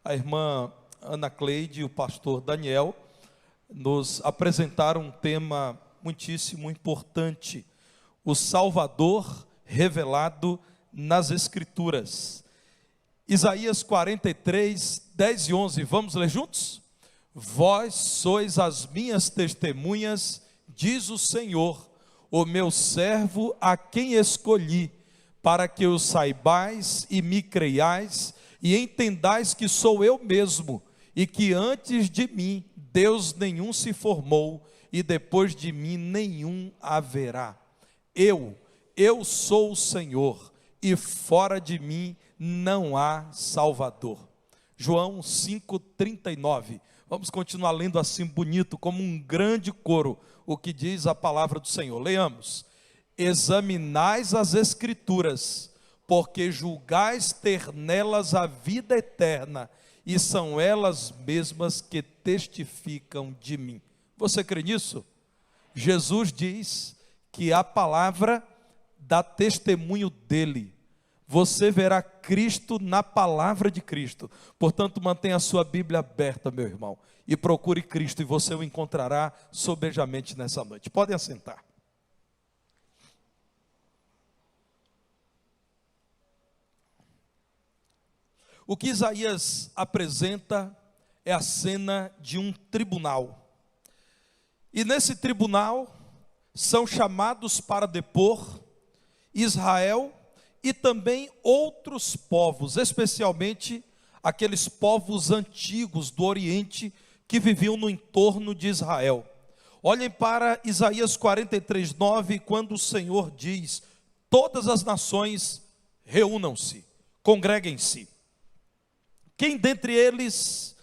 a irmã Ana Cleide e o pastor Daniel nos apresentaram um tema muitíssimo importante: o Salvador revelado nas Escrituras. Isaías 43, 10 e 11, vamos ler juntos? Vós sois as minhas testemunhas, diz o Senhor, o meu servo a quem escolhi, para que o saibais e me creiais, e entendais que sou eu mesmo, e que antes de mim Deus nenhum se formou, e depois de mim nenhum haverá. Eu sou o Senhor, e fora de mim não há Salvador. João 5,39. Vamos continuar lendo assim bonito, como um grande coro, o que diz a palavra do Senhor. Leamos. Examinais as Escrituras, porque julgais ter nelas a vida eterna, e são elas mesmas que testificam de mim. Você crê nisso? Jesus diz que a palavra dá testemunho dele. Você verá Cristo na palavra de Cristo. Portanto, mantenha a sua Bíblia aberta, meu irmão, e procure Cristo, e você o encontrará sobejamente nessa noite. Podem assentar. O que Isaías apresenta é a cena de um tribunal. E nesse tribunal são chamados para depor Israel e também outros povos, especialmente aqueles povos antigos do Oriente que viviam no entorno de Israel. Olhem para Isaías 43, 9, quando o Senhor diz: todas as nações reúnam-se, congreguem-se. Quem dentre eles,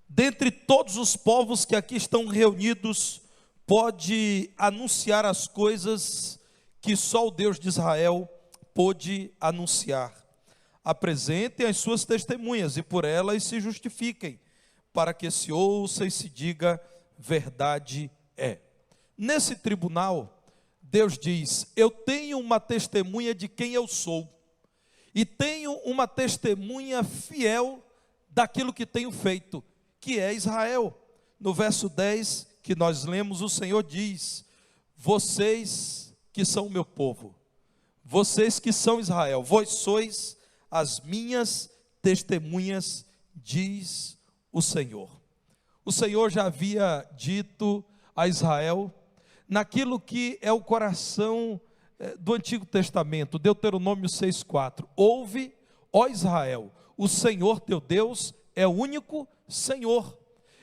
dentre todos os povos que aqui estão reunidos, pode anunciar as coisas que só o Deus de Israel pôde anunciar? Apresentem as suas testemunhas e por elas se justifiquem, para que se ouça e se diga: verdade é. Nesse tribunal, Deus diz: eu tenho uma testemunha de quem eu sou, e tenho uma testemunha fiel daquilo que tenho feito, que é Israel. No verso 10 que nós lemos, o Senhor diz: vocês que são o meu povo, vocês que são Israel, vós sois as minhas testemunhas, diz o Senhor. O Senhor já havia dito a Israel, naquilo que é o coração do Antigo Testamento, Deuteronômio 6,4: ouve, ó Israel, o Senhor teu Deus é o único Senhor.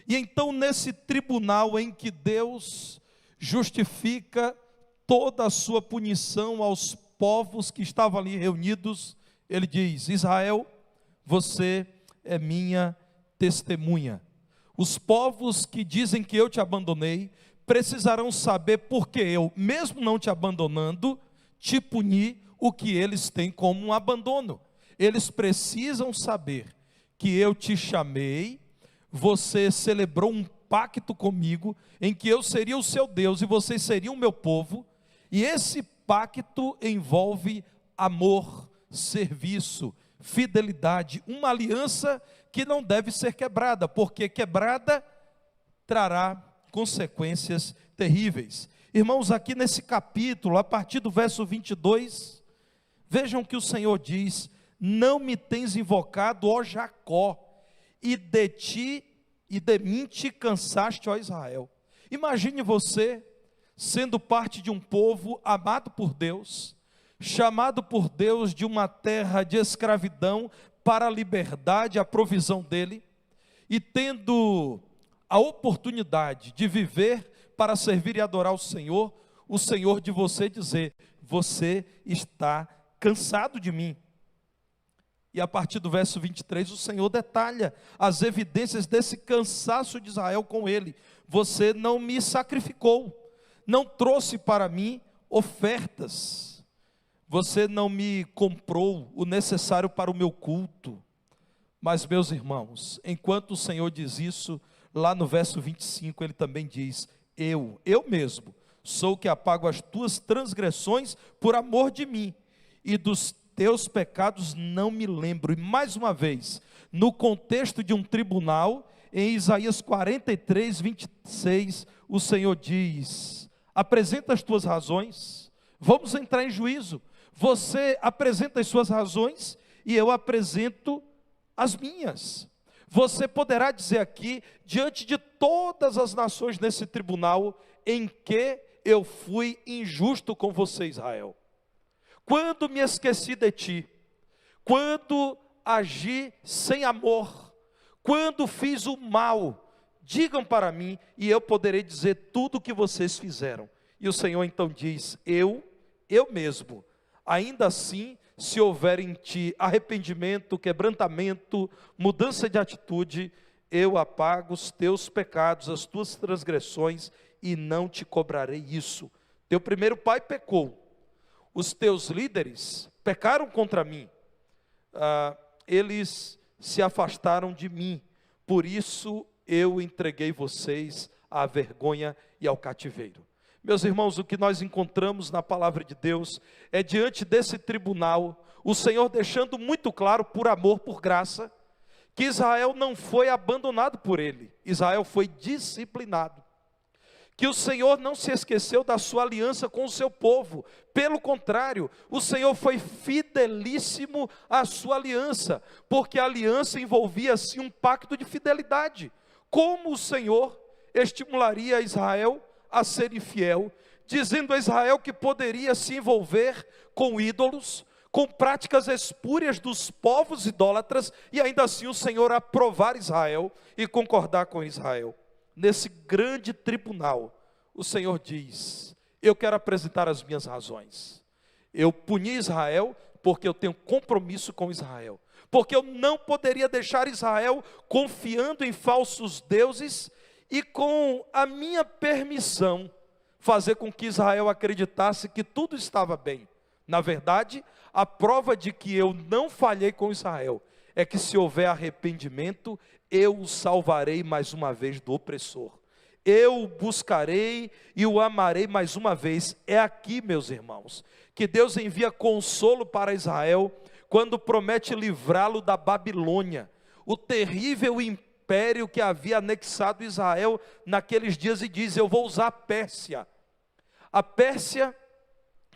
E então, nesse tribunal em que Deus justifica toda a sua punição aos povos que estavam ali reunidos, ele diz: Israel, você é minha testemunha. Os povos que dizem que eu te abandonei precisarão saber porque eu, mesmo não te abandonando, te puni o que eles têm como um abandono. Eles precisam saber que eu te chamei, você celebrou um pacto comigo, em que eu seria o seu Deus e vocês seriam o meu povo, e esse pacto envolve amor, serviço, fidelidade, uma aliança que não deve ser quebrada, porque quebrada trará consequências terríveis. Irmãos, aqui nesse capítulo, a partir do verso 22, vejam que o Senhor diz: não me tens invocado, ó Jacó, e de ti e de mim te cansaste, ó Israel. Imagine você sendo parte de um povo amado por Deus, chamado por Deus de uma terra de escravidão para a liberdade, a provisão dele, e tendo a oportunidade de viver para servir e adorar o Senhor de você dizer: você está cansado de mim. E a partir do verso 23, o Senhor detalha as evidências desse cansaço de Israel com ele. Você não me sacrificou, não trouxe para mim ofertas, você não me comprou o necessário para o meu culto. Mas, meus irmãos, enquanto o Senhor diz isso, lá no verso 25, ele também diz: eu mesmo, sou o que apago as tuas transgressões por amor de mim, e dos teus pecados não me lembro. E mais uma vez, no contexto de um tribunal, em Isaías 43, 26, o Senhor diz: apresenta as tuas razões, vamos entrar em juízo. Você apresenta as suas razões e eu apresento as minhas. Você poderá dizer aqui, diante de todas as nações nesse tribunal, em que eu fui injusto com você, Israel. Quando me esqueci de ti, quando agi sem amor, quando fiz o mal, digam para mim e eu poderei dizer tudo o que vocês fizeram. E o Senhor então diz: eu mesmo, ainda assim, se houver em ti arrependimento, quebrantamento, mudança de atitude, eu apago os teus pecados, as tuas transgressões, e não te cobrarei isso. Teu primeiro pai pecou, os teus líderes pecaram contra mim, eles se afastaram de mim, por isso eu entreguei vocês à vergonha e ao cativeiro. Meus irmãos, o que nós encontramos na palavra de Deus é, diante desse tribunal, o Senhor deixando muito claro, por amor, por graça, que Israel não foi abandonado por ele, Israel foi disciplinado. Que o Senhor não se esqueceu da sua aliança com o seu povo, pelo contrário, o Senhor foi fidelíssimo à sua aliança, porque a aliança envolvia sim um pacto de fidelidade. Como o Senhor estimularia Israel a ser infiel, dizendo a Israel que poderia se envolver com ídolos, com práticas espúrias dos povos idólatras, e ainda assim o Senhor aprovar Israel e concordar com Israel. Nesse grande tribunal, o Senhor diz: eu quero apresentar as minhas razões. Eu puni Israel porque eu tenho compromisso com Israel, porque eu não poderia deixar Israel confiando em falsos deuses e com a minha permissão fazer com que Israel acreditasse que tudo estava bem. Na verdade, a prova de que eu não falhei com Israel é que, se houver arrependimento, eu o salvarei mais uma vez do opressor. Eu o buscarei e o amarei mais uma vez. É aqui, meus irmãos, que Deus envia consolo para Israel quando promete livrá-lo da Babilônia, o terrível império que havia anexado Israel naqueles dias, e diz: eu vou usar a Pérsia. A Pérsia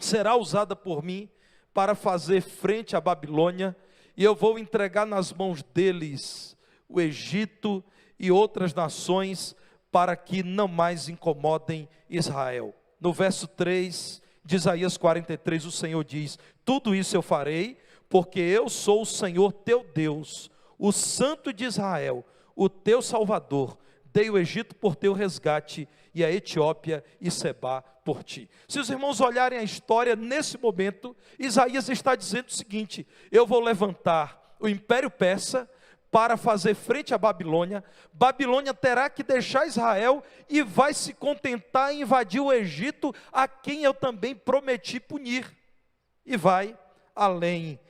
será usada por mim para fazer frente à Babilônia, e eu vou entregar nas mãos deles o Egito e outras nações, para que não mais incomodem Israel. No verso 3 de Isaías 43, o Senhor diz: tudo isso eu farei, porque eu sou o Senhor teu Deus, o Santo de Israel, o teu Salvador. Dei o Egito por teu resgate, e a Etiópia e Sebá por ti. Se os irmãos olharem a história, nesse momento, Isaías está dizendo o seguinte: eu vou levantar o Império Persa para fazer frente à Babilônia. Babilônia terá que deixar Israel e vai se contentar em invadir o Egito, a quem eu também prometi punir. E vai, além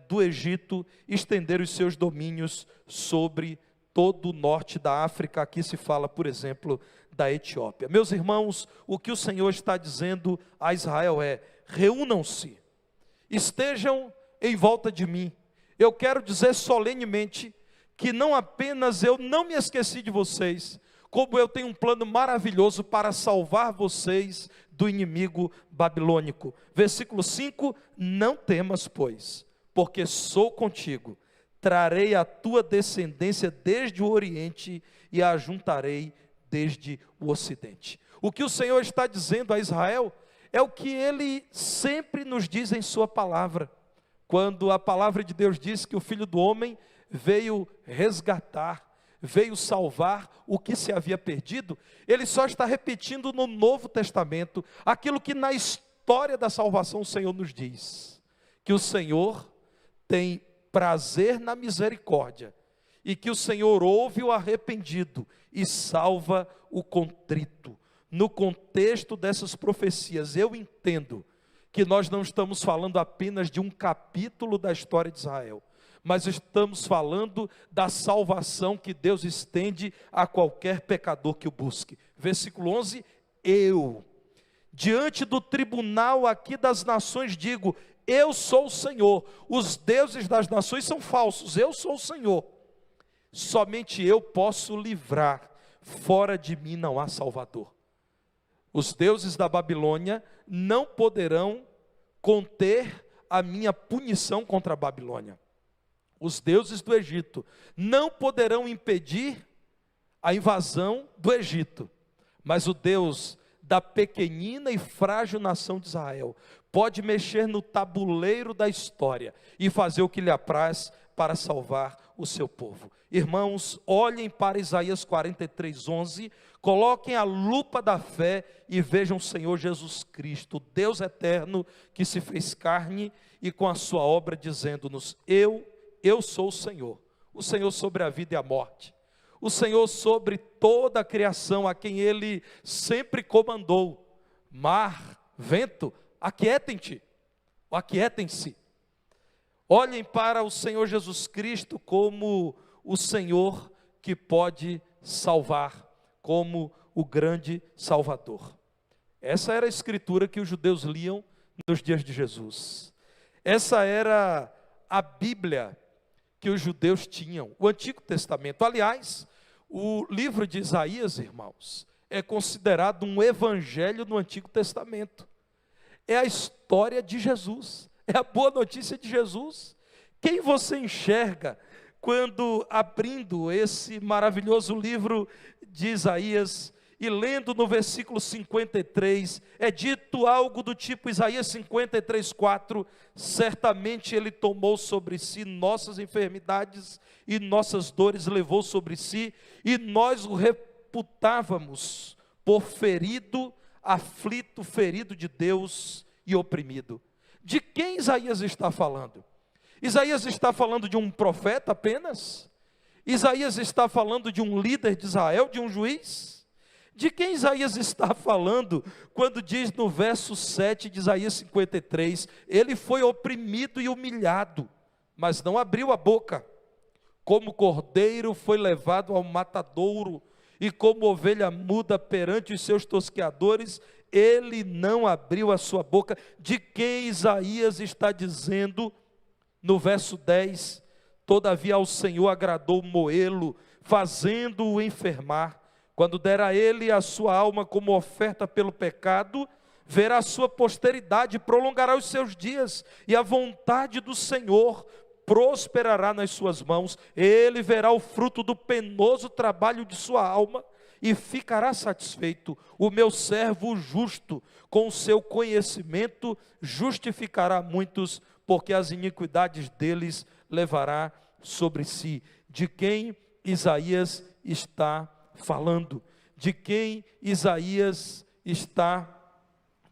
do Egito, estender os seus domínios sobre todo o norte da África. Aqui se fala, por exemplo, da Etiópia. Meus irmãos, o que o Senhor está dizendo a Israel é: reúnam-se, estejam em volta de mim. Eu quero dizer solenemente que não apenas eu não me esqueci de vocês, como eu tenho um plano maravilhoso para salvar vocês do inimigo babilônico. Versículo 5: não temas, pois, porque sou contigo. Trarei a tua descendência desde o Oriente e a ajuntarei desde o Ocidente. O que o Senhor está dizendo a Israel é o que Ele sempre nos diz em sua palavra. Quando a palavra de Deus diz que o Filho do Homem veio resgatar, veio salvar o que se havia perdido, Ele só está repetindo no Novo Testamento aquilo que na história da salvação o Senhor nos diz: que o Senhor tem prazer na misericórdia, e que o Senhor ouve o arrependido e salva o contrito. No contexto dessas profecias, eu entendo que nós não estamos falando apenas de um capítulo da história de Israel, mas estamos falando da salvação que Deus estende a qualquer pecador que o busque. Versículo 11: eu, diante do tribunal aqui das nações, digo: eu sou o Senhor. Os deuses das nações são falsos, eu sou o Senhor. Somente eu posso livrar, fora de mim não há Salvador. Os deuses da Babilônia não poderão conter a minha punição contra a Babilônia. Os deuses do Egito não poderão impedir a invasão do Egito. Mas o Deus da pequenina e frágil nação de Israel pode mexer no tabuleiro da história e fazer o que lhe apraz para salvar o seu povo. Irmãos, olhem para Isaías 43:11, coloquem a lupa da fé e vejam o Senhor Jesus Cristo, Deus eterno, que se fez carne e com a sua obra dizendo-nos: eu sou o Senhor sobre a vida e a morte, o Senhor sobre toda a criação, a quem Ele sempre comandou. Mar, vento, aquietem-te, aquietem-se. Olhem para o Senhor Jesus Cristo como o Senhor que pode salvar, como o grande Salvador. Essa era a escritura que os judeus liam nos dias de Jesus. Essa era a Bíblia que os judeus tinham, o Antigo Testamento. Aliás, o livro de Isaías, irmãos, é considerado um evangelho no Antigo Testamento. É a história de Jesus, é a boa notícia de Jesus. Quem você enxerga quando abrindo esse maravilhoso livro de Isaías e lendo no versículo 53, é dito algo do tipo, Isaías 53:4, certamente Ele tomou sobre si nossas enfermidades e nossas dores levou sobre si, e nós o reputávamos por ferido, aflito, ferido de Deus e oprimido. De quem Isaías está falando? Isaías está falando de um profeta apenas? Isaías está falando de um líder de Israel, de um juiz? De quem Isaías está falando quando diz no verso 7 de Isaías 53, ele foi oprimido e humilhado, mas não abriu a boca. Como cordeiro foi levado ao matadouro, e como ovelha muda perante os seus tosqueadores, ele não abriu a sua boca. De quem Isaías está dizendo no verso 10, todavia ao Senhor agradou moê-lo, fazendo-o enfermar. Quando der a ele a sua alma como oferta pelo pecado, verá a sua posteridade, prolongará os seus dias, e a vontade do Senhor prosperará nas suas mãos. Ele verá o fruto do penoso trabalho de sua alma, e ficará satisfeito. O meu servo justo, com o seu conhecimento, justificará muitos, porque as iniquidades deles levará sobre si. De quem Isaías está falando? De quem Isaías está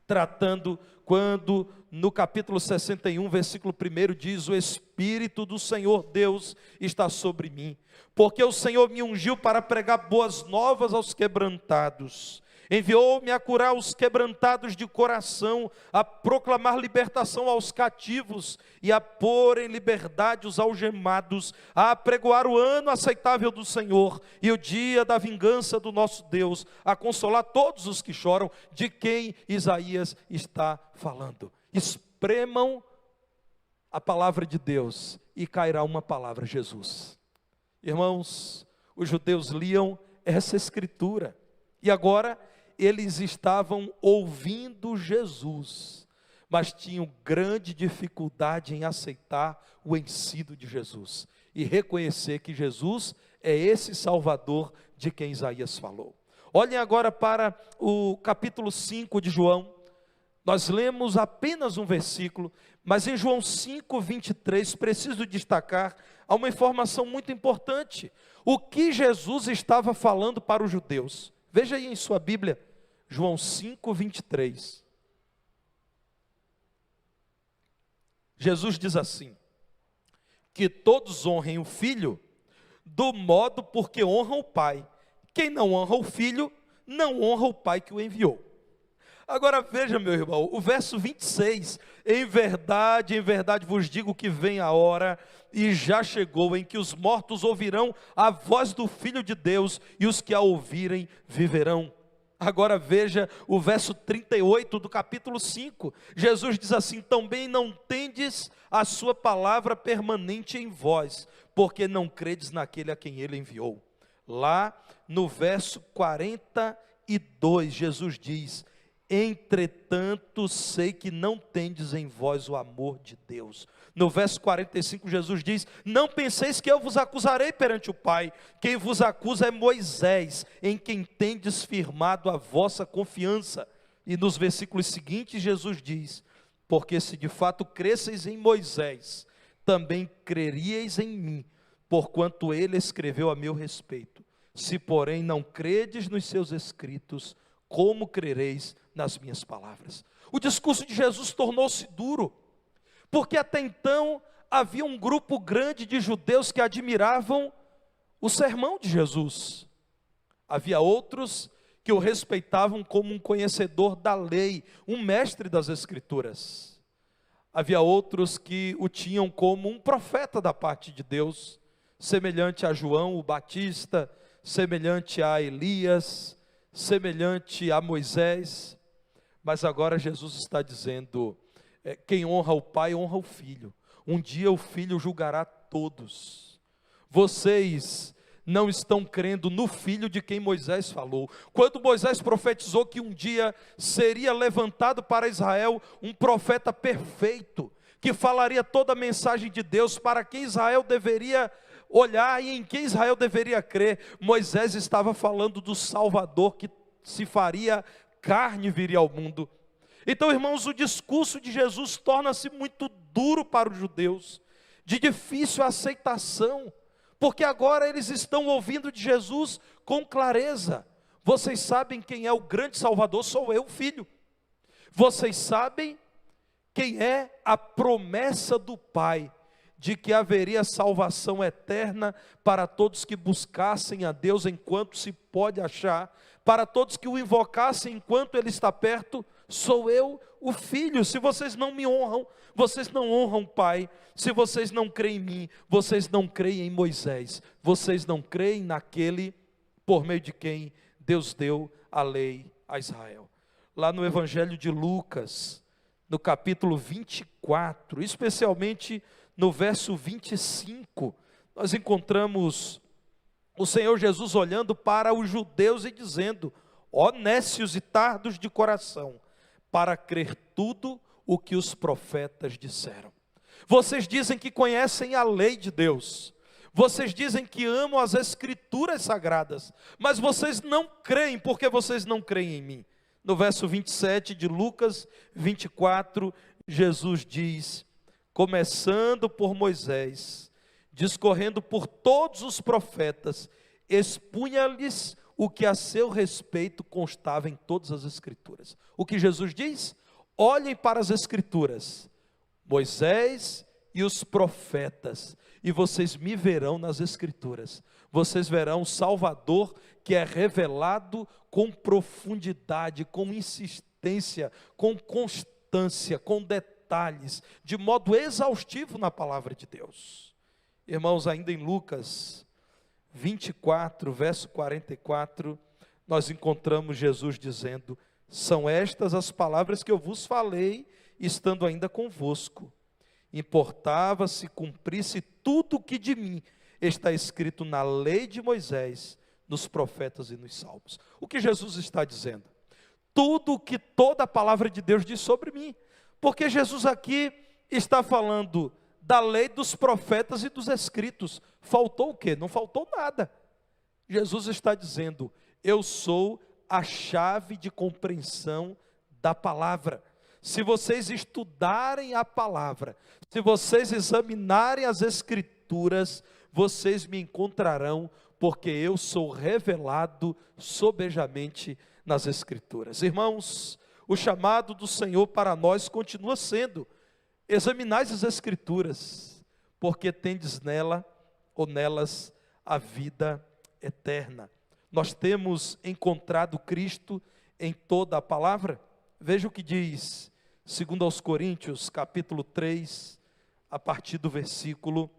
tratando quando no capítulo 61, versículo 1 diz: o Espírito do Senhor Deus está sobre mim, porque o Senhor me ungiu para pregar boas novas aos quebrantados, enviou-me a curar os quebrantados de coração, a proclamar libertação aos cativos e a pôr em liberdade os algemados, a apregoar o ano aceitável do Senhor e o dia da vingança do nosso Deus, a consolar todos os que choram. De quem Isaías está falando? Espremam a palavra de Deus e cairá uma palavra: Jesus. Irmãos, os judeus liam essa escritura e agora eles estavam ouvindo Jesus, mas tinham grande dificuldade em aceitar o ensino de Jesus e reconhecer que Jesus é esse Salvador de quem Isaías falou. Olhem agora para o capítulo 5 de João. Nós lemos apenas um versículo, mas em João 5:23, preciso destacar uma informação muito importante. O que Jesus estava falando para os judeus? Veja aí em sua Bíblia, João 5:23. Jesus diz assim: que todos honrem o Filho do modo porque honram o Pai. Quem não honra o Filho, não honra o Pai que o enviou. Agora veja, meu irmão, o verso 26, em verdade vos digo que vem a hora, e já chegou, em que os mortos ouvirão a voz do Filho de Deus, e os que a ouvirem viverão. Agora veja o verso 38 do capítulo 5. Jesus diz assim: também não tendes a sua palavra permanente em vós, porque não credes naquele a quem ele enviou. Lá no verso 42, Jesus diz: entretanto sei que não tendes em vós o amor de Deus. No verso 45, Jesus diz: não penseis que eu vos acusarei perante o Pai. Quem vos acusa é Moisés, em quem tendes firmado a vossa confiança. E nos versículos seguintes, Jesus diz: porque se de fato cresceis em Moisés, também creríeis em mim, porquanto ele escreveu a meu respeito. Se porém não credes nos seus escritos, como crereis nas minhas palavras? O discurso de Jesus tornou-se duro, porque até então havia um grupo grande de judeus que admiravam o sermão de Jesus. Havia outros que o respeitavam como um conhecedor da lei, um mestre das Escrituras. Havia outros que o tinham como um profeta da parte de Deus, semelhante a João o Batista, semelhante a Elias, semelhante a Moisés. Mas agora Jesus está dizendo: quem honra o Pai, honra o Filho. Um dia o Filho julgará todos. Vocês não estão crendo no Filho de quem Moisés falou. Quando Moisés profetizou que um dia seria levantado para Israel um profeta perfeito, que falaria toda a mensagem de Deus, para quem Israel deveria olhar e em quem Israel deveria crer, Moisés estava falando do Salvador que se faria carne e viria ao mundo. Então, irmãos, o discurso de Jesus torna-se muito duro para os judeus, de difícil aceitação, porque agora eles estão ouvindo de Jesus com clareza. Vocês sabem quem é o grande Salvador? Sou eu, Filho. Vocês sabem quem é a promessa do Pai, de que haveria salvação eterna para todos que buscassem a Deus enquanto se pode achar, para todos que o invocassem enquanto Ele está perto. Sou eu, o Filho. Se vocês não me honram, vocês não honram o Pai. Se vocês não creem em mim, vocês não creem em Moisés. Vocês não creem naquele por meio de quem Deus deu a lei a Israel. Lá no Evangelho de Lucas, no capítulo 24, especialmente no verso 25, nós encontramos o Senhor Jesus olhando para os judeus e dizendo: ó nécios e tardos de coração, para crer tudo o que os profetas disseram. Vocês dizem que conhecem a lei de Deus, vocês dizem que amam as Escrituras sagradas, mas vocês não creem, porque vocês não creem em mim. No verso 27 de Lucas 24, Jesus diz: começando por Moisés, discorrendo por todos os profetas, expunha-lhes o que a seu respeito constava em todas as Escrituras. O que Jesus diz? Olhem para as Escrituras, Moisés e os profetas, e vocês me verão nas Escrituras. Vocês verão o Salvador que é revelado com profundidade, com insistência, com constância, com detalhes, de modo exaustivo na palavra de Deus. Irmãos, ainda em Lucas 24, verso 44, nós encontramos Jesus dizendo: são estas as palavras que eu vos falei, estando ainda convosco. Importava se cumprisse tudo o que de mim está escrito na lei de Moisés, nos profetas e nos salmos. O que Jesus está dizendo? Tudo o que toda a palavra de Deus diz sobre mim. Porque Jesus aqui está falando da lei, dos profetas e dos escritos. Faltou o quê? Não faltou nada. Jesus está dizendo: eu sou a chave de compreensão da palavra. Se vocês estudarem a palavra, se vocês examinarem as Escrituras, vocês me encontrarão, porque eu sou revelado sobejamente nas Escrituras. Irmãos, o chamado do Senhor para nós continua sendo: examinais as Escrituras, porque tendes nela ou nelas a vida eterna. Nós temos encontrado Cristo em toda a palavra. Veja o que diz 2 aos Coríntios, capítulo 3, a partir do versículo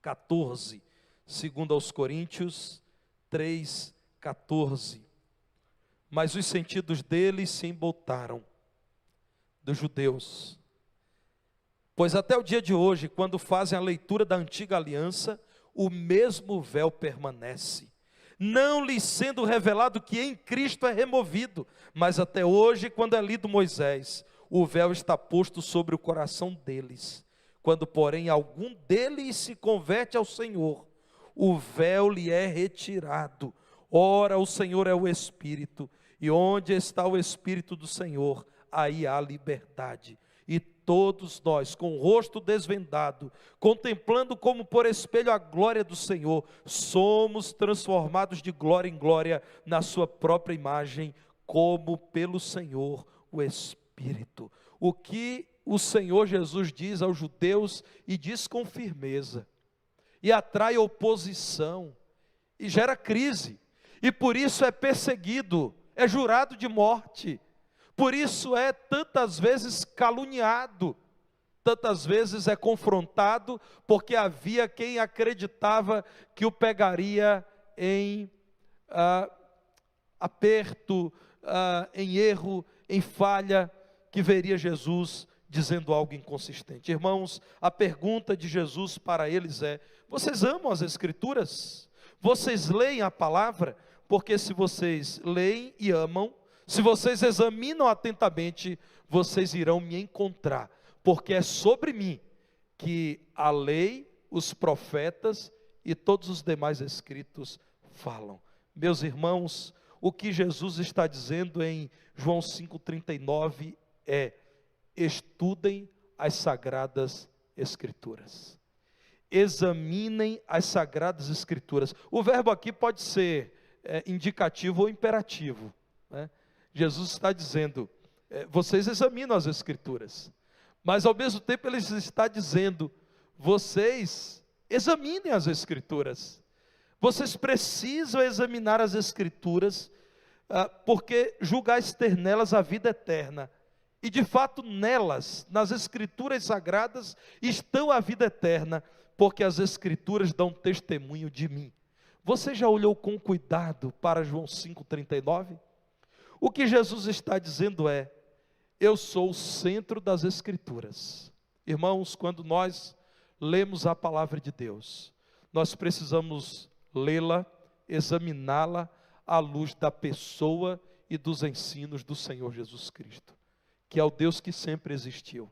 14. 2 aos Coríntios 3, 14. Mas os sentidos deles se embotaram, dos judeus. Pois até o dia de hoje, quando fazem a leitura da antiga aliança, o mesmo véu permanece, não lhes sendo revelado que em Cristo é removido. Mas até hoje, quando é lido Moisés, o véu está posto sobre o coração deles. Quando, porém, algum deles se converte ao Senhor, o véu lhe é retirado. Ora, o Senhor é o Espírito, e onde está o Espírito do Senhor, aí há liberdade. E todos nós, com o rosto desvendado, contemplando como por espelho a glória do Senhor, somos transformados de glória em glória na sua própria imagem, como pelo Senhor o Espírito. O que o Senhor Jesus diz aos judeus, e diz com firmeza, e atrai oposição, e gera crise, e por isso é perseguido, é jurado de morte, por isso é tantas vezes caluniado, tantas vezes é confrontado, porque havia quem acreditava que o pegaria em aperto, em erro, em falha, que veria Jesus dizendo algo inconsistente. Irmãos, a pergunta de Jesus para eles é: vocês amam as Escrituras? Vocês leem a palavra? Porque se vocês leem e amam, se vocês examinam atentamente, vocês irão me encontrar, porque é sobre mim que a lei, os profetas e todos os demais escritos falam. Meus irmãos, o que Jesus está dizendo em João 5,39 é: estudem as Sagradas Escrituras, examinem as Sagradas Escrituras. O verbo aqui pode ser indicativo ou imperativo, né? Jesus está dizendo, vocês examinam as Escrituras, mas ao mesmo tempo ele está dizendo, vocês examinem as Escrituras, vocês precisam examinar as Escrituras, porque julgais ter nelas a vida eterna, e de fato nelas, nas Escrituras Sagradas, estão a vida eterna, porque as Escrituras dão testemunho de mim. Você já olhou com cuidado para João 5,39? O que Jesus está dizendo é: eu sou o centro das Escrituras. Irmãos, quando nós lemos a palavra de Deus, nós precisamos lê-la, examiná-la à luz da pessoa e dos ensinos do Senhor Jesus Cristo, que é o Deus que sempre existiu,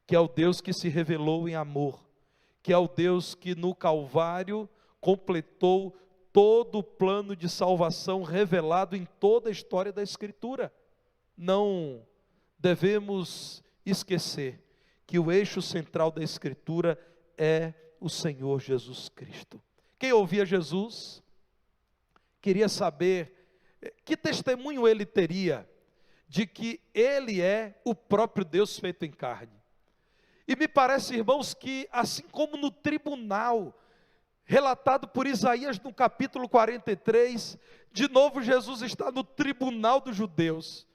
que é o Deus que se revelou em amor, que é o Deus que no Calvário completou todo o plano de salvação revelado em toda a história da Escritura. Não devemos esquecer que o eixo central da Escritura é o Senhor Jesus Cristo. Quem ouvia Jesus queria saber que testemunho ele teria de que ele é o próprio Deus feito em carne. E me parece, irmãos, que assim como no tribunal relatado por Isaías no capítulo 43, de novo Jesus está no tribunal dos judeus.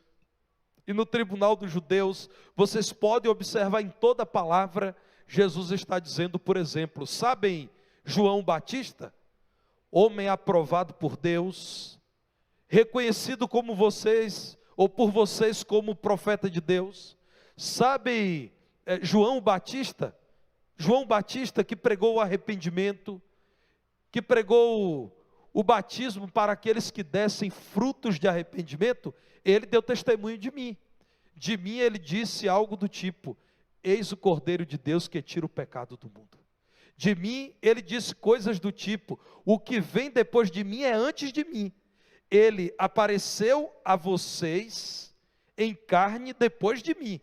E no tribunal dos judeus, vocês podem observar em toda a palavra, Jesus está dizendo, por exemplo, sabem João Batista, homem aprovado por Deus, reconhecido como vocês, ou por vocês como profeta de Deus, sabem João Batista que pregou o arrependimento, que pregou o batismo para aqueles que dessem frutos de arrependimento, ele deu testemunho de mim. De mim ele disse algo do tipo: eis o Cordeiro de Deus que tira o pecado do mundo. De mim ele disse coisas do tipo: o que vem depois de mim é antes de mim. Ele apareceu a vocês em carne depois de mim,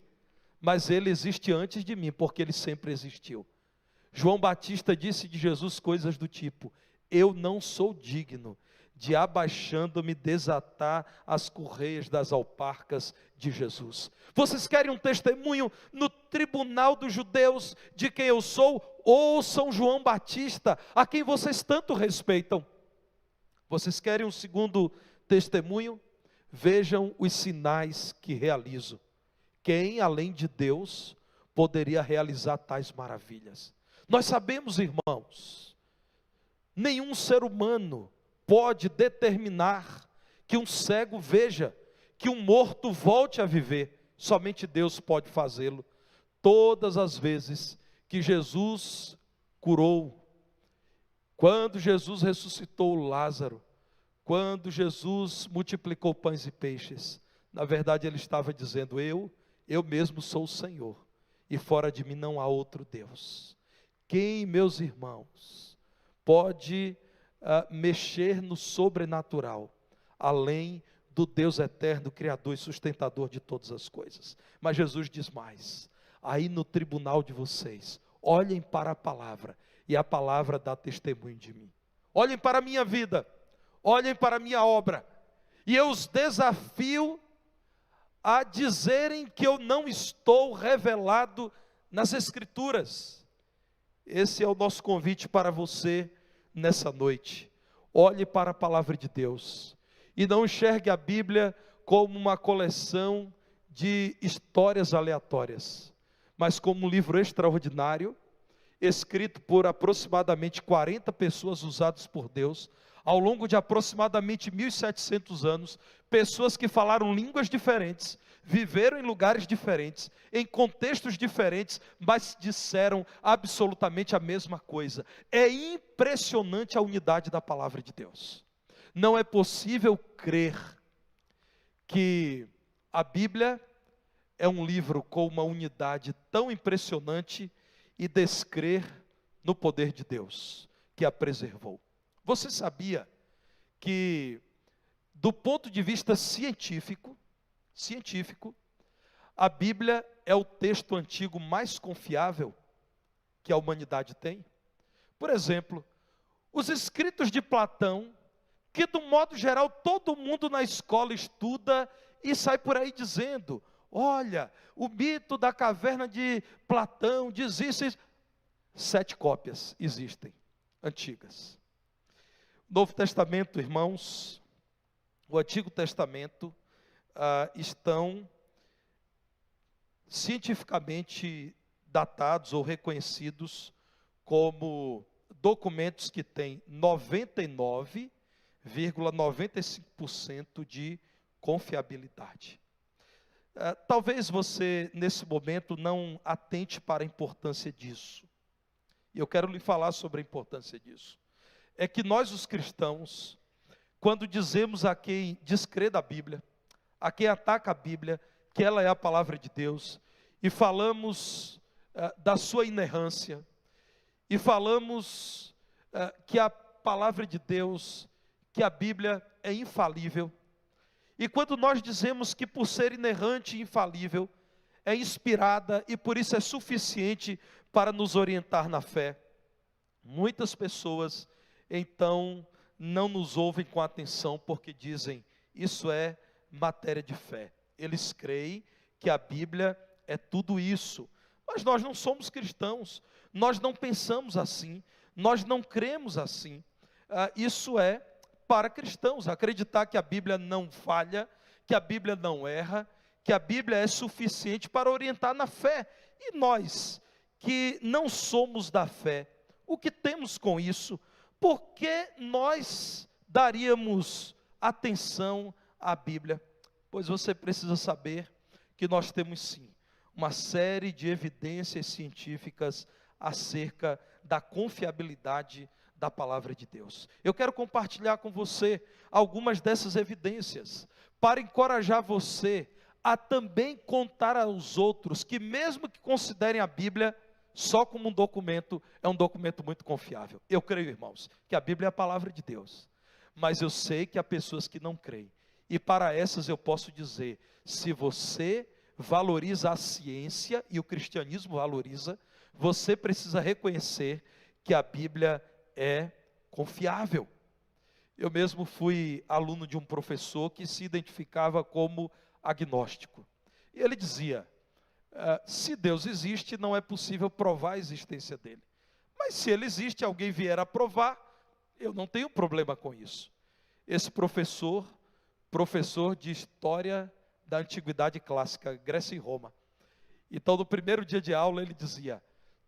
mas ele existe antes de mim, porque ele sempre existiu. João Batista disse de Jesus coisas do tipo: eu não sou digno de, abaixando-me, desatar as correias das alparcas de Jesus. Vocês querem um testemunho no tribunal dos judeus de quem eu sou? Ouçam João Batista, a quem vocês tanto respeitam. Vocês querem um segundo testemunho? Vejam os sinais que realizo. Quem, além de Deus, poderia realizar tais maravilhas? Nós sabemos, irmãos, nenhum ser humano pode determinar que um cego veja, que um morto volte a viver. Somente Deus pode fazê-lo. Todas as vezes que Jesus curou, quando Jesus ressuscitou Lázaro, quando Jesus multiplicou pães e peixes, na verdade ele estava dizendo: eu mesmo sou o Senhor, e fora de mim não há outro Deus. Quem, meus irmãos, pode mexer no sobrenatural, além do Deus eterno, Criador e sustentador de todas as coisas? Mas Jesus diz mais: aí no tribunal de vocês, olhem para a palavra, e a palavra dá testemunho de mim. Olhem para a minha vida, olhem para a minha obra, e eu os desafio a dizerem que eu não estou revelado nas Escrituras. Esse é o nosso convite para você nessa noite. Olhe para a palavra de Deus, e não enxergue a Bíblia como uma coleção de histórias aleatórias, mas como um livro extraordinário, escrito por aproximadamente 40 pessoas usadas por Deus, ao longo de aproximadamente 1.700 anos, pessoas que falaram línguas diferentes, viveram em lugares diferentes, em contextos diferentes, mas disseram absolutamente a mesma coisa. É impressionante a unidade da palavra de Deus. Não é possível crer que a Bíblia é um livro com uma unidade tão impressionante e descrer no poder de Deus, que a preservou. Você sabia que, do ponto de vista científico, a Bíblia é o texto antigo mais confiável que a humanidade tem? Por exemplo, os escritos de Platão, que do modo geral todo mundo na escola estuda e sai por aí dizendo: olha, o mito da caverna de Platão diz isso. 7 cópias existem, antigas. Novo Testamento, irmãos, o Antigo Testamento, estão cientificamente datados ou reconhecidos como documentos que têm 99,95% de confiabilidade. Talvez você, nesse momento, não atente para a importância disso. E eu quero lhe falar sobre a importância disso. É que nós, os cristãos, quando dizemos a quem descrê da Bíblia, a quem ataca a Bíblia, que ela é a palavra de Deus, e falamos da sua inerrância, e falamos que a palavra de Deus, que a Bíblia é infalível, e quando nós dizemos que por ser inerrante e infalível, é inspirada e por isso é suficiente para nos orientar na fé, muitas pessoas então não nos ouvem com atenção, porque dizem: isso é matéria de fé. Eles creem que a Bíblia é tudo isso, mas nós não somos cristãos, nós não pensamos assim, nós não cremos assim. Isso é para cristãos, acreditar que a Bíblia não falha, que a Bíblia não erra, que a Bíblia é suficiente para orientar na fé. E nós, que não somos da fé, o que temos com isso? Por que nós daríamos atenção à Bíblia? Pois você precisa saber que nós temos sim uma série de evidências científicas acerca da confiabilidade da palavra de Deus. Eu quero compartilhar com você algumas dessas evidências, para encorajar você a também contar aos outros que, mesmo que considerem a Bíblia só como um documento, é um documento muito confiável. Eu creio, irmãos, que a Bíblia é a palavra de Deus, mas eu sei que há pessoas que não creem, e para essas eu posso dizer: se você valoriza a ciência, e o cristianismo valoriza, você precisa reconhecer que a Bíblia é confiável. Eu mesmo fui aluno de um professor que se identificava como agnóstico, e ele dizia: se Deus existe, não é possível provar a existência dele, mas se ele existe, alguém vier a provar, eu não tenho problema com isso. Esse professor de história da antiguidade clássica, Grécia e Roma. Então, no primeiro dia de aula, ele dizia: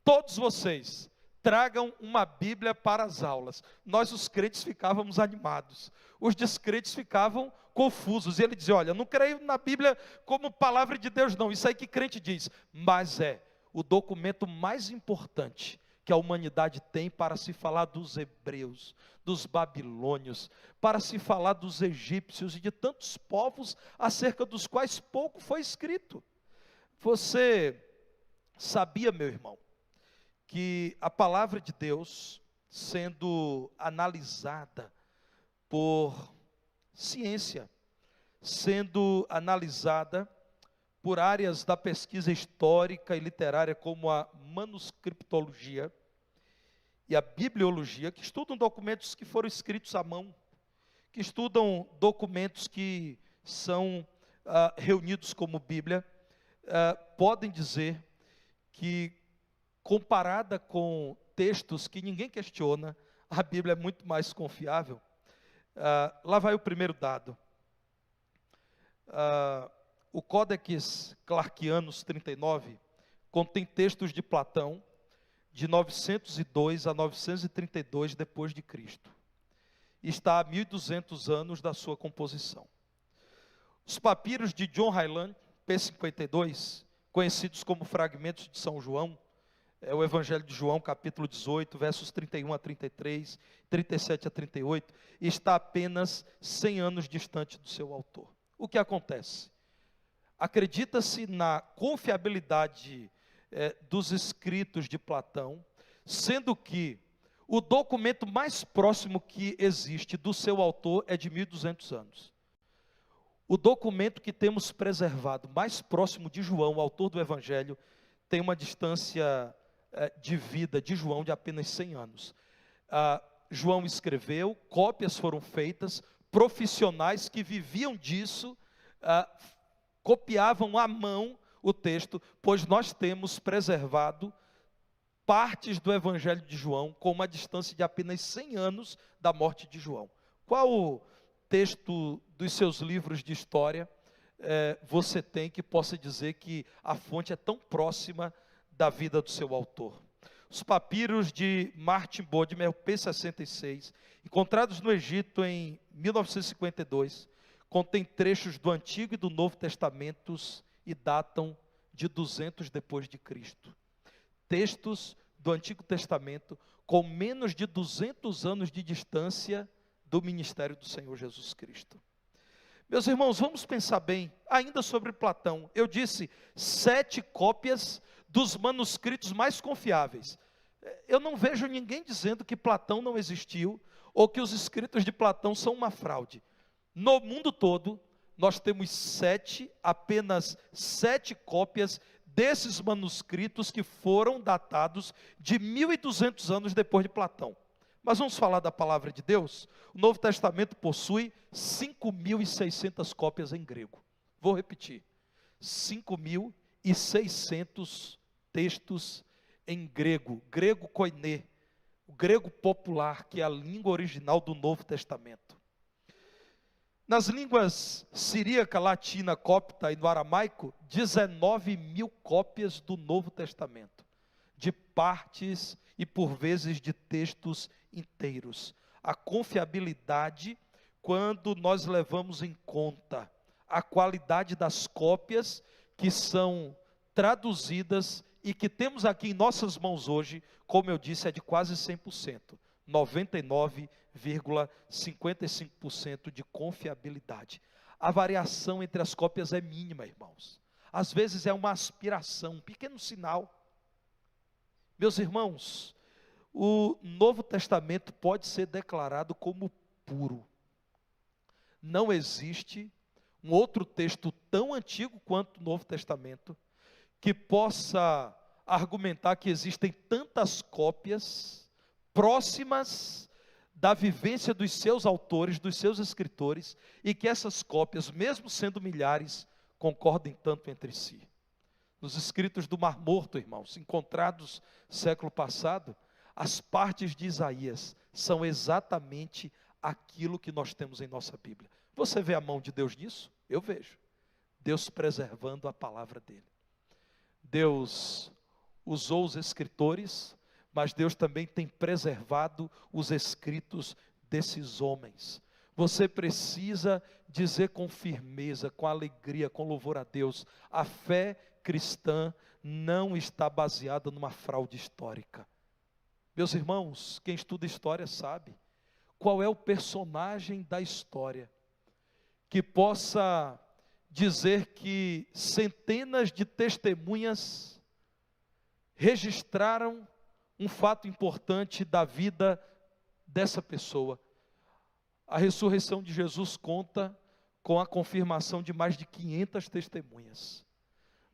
todos vocês tragam uma Bíblia para as aulas. Nós, os crentes, ficávamos animados. Os descrentes ficavam confusos. E ele dizia, olha, eu não creio na Bíblia como palavra de Deus, não. Isso aí que crente diz. Mas é o documento mais importante que a humanidade tem para se falar dos hebreus, dos babilônios, para se falar dos egípcios e de tantos povos acerca dos quais pouco foi escrito. Você sabia, meu irmão, que a palavra de Deus, sendo analisada por ciência, sendo analisada por áreas da pesquisa histórica e literária, como a manuscriptologia e a bibliologia, que estudam documentos que foram escritos à mão, que estudam documentos que são reunidos como Bíblia, podem dizer que, comparada com textos que ninguém questiona, a Bíblia é muito mais confiável. Lá vai o primeiro dado. O Codex Clarkianus 39 contém textos de Platão de 902 a 932 depois de Cristo. Está a 1200 anos da sua composição. Os papiros de John Hyland, P52, conhecidos como fragmentos de São João, é o Evangelho de João, capítulo 18, versos 31 a 33, 37 a 38, está apenas 100 anos distante do seu autor. O que acontece? Acredita-se na confiabilidade dos escritos de Platão, sendo que o documento mais próximo que existe do seu autor é de 1200 anos. O documento que temos preservado mais próximo de João, o autor do Evangelho, tem uma distância de vida de João de apenas 100 anos. João escreveu, cópias foram feitas, profissionais que viviam disso, copiavam à mão o texto, pois nós temos preservado partes do Evangelho de João com uma distância de apenas 100 anos da morte de João. Qual o texto dos seus livros de história você tem que possa dizer que a fonte é tão próxima da vida do seu autor? Os papiros de Martin Bodmer, P66, encontrados no Egito em 1952, contêm trechos do Antigo e do Novo Testamentos e datam de 200 depois de Cristo. Textos do Antigo Testamento com menos de 200 anos de distância do ministério do Senhor Jesus Cristo. Meus irmãos, vamos pensar bem, ainda sobre Platão. Eu disse 7 cópias dos manuscritos mais confiáveis. Eu não vejo ninguém dizendo que Platão não existiu, ou que os escritos de Platão são uma fraude. No mundo todo, nós temos apenas 7 cópias desses manuscritos que foram datados de 1200 anos depois de Platão. Mas vamos falar da palavra de Deus? O Novo Testamento possui 5.600 cópias em grego. Vou repetir. 5.600 textos em grego. Grego koiné. O grego popular, que é a língua original do Novo Testamento. Nas línguas siríaca, latina, copta e no aramaico, 19.000 cópias do Novo Testamento, de partes e por vezes de textos inteiros. A confiabilidade, quando nós levamos em conta a qualidade das cópias que são traduzidas e que temos aqui em nossas mãos hoje, como eu disse, é de quase 100%. 99,55% de confiabilidade. A variação entre as cópias é mínima, irmãos. Às vezes é uma aspiração, um pequeno sinal. Meus irmãos, o Novo Testamento pode ser declarado como puro. Não existe um outro texto tão antigo quanto o Novo Testamento que possa argumentar que existem tantas cópias próximas da vivência dos seus autores, dos seus escritores, e que essas cópias, mesmo sendo milhares, concordem tanto entre si. Nos escritos do Mar Morto, irmãos, encontrados século passado, as partes de Isaías são exatamente aquilo que nós temos em nossa Bíblia. Você vê a mão de Deus nisso? Eu vejo. Deus preservando a palavra dele. Deus usou os escritores, mas Deus também tem preservado os escritos desses homens. Você precisa dizer com firmeza, com alegria, com louvor a Deus: a fé cristã não está baseada numa fraude histórica. Meus irmãos, quem estuda história sabe qual é o personagem da história que possa dizer que centenas de testemunhas registraram um fato importante da vida dessa pessoa. A ressurreição de Jesus conta com a confirmação de mais de 500 testemunhas.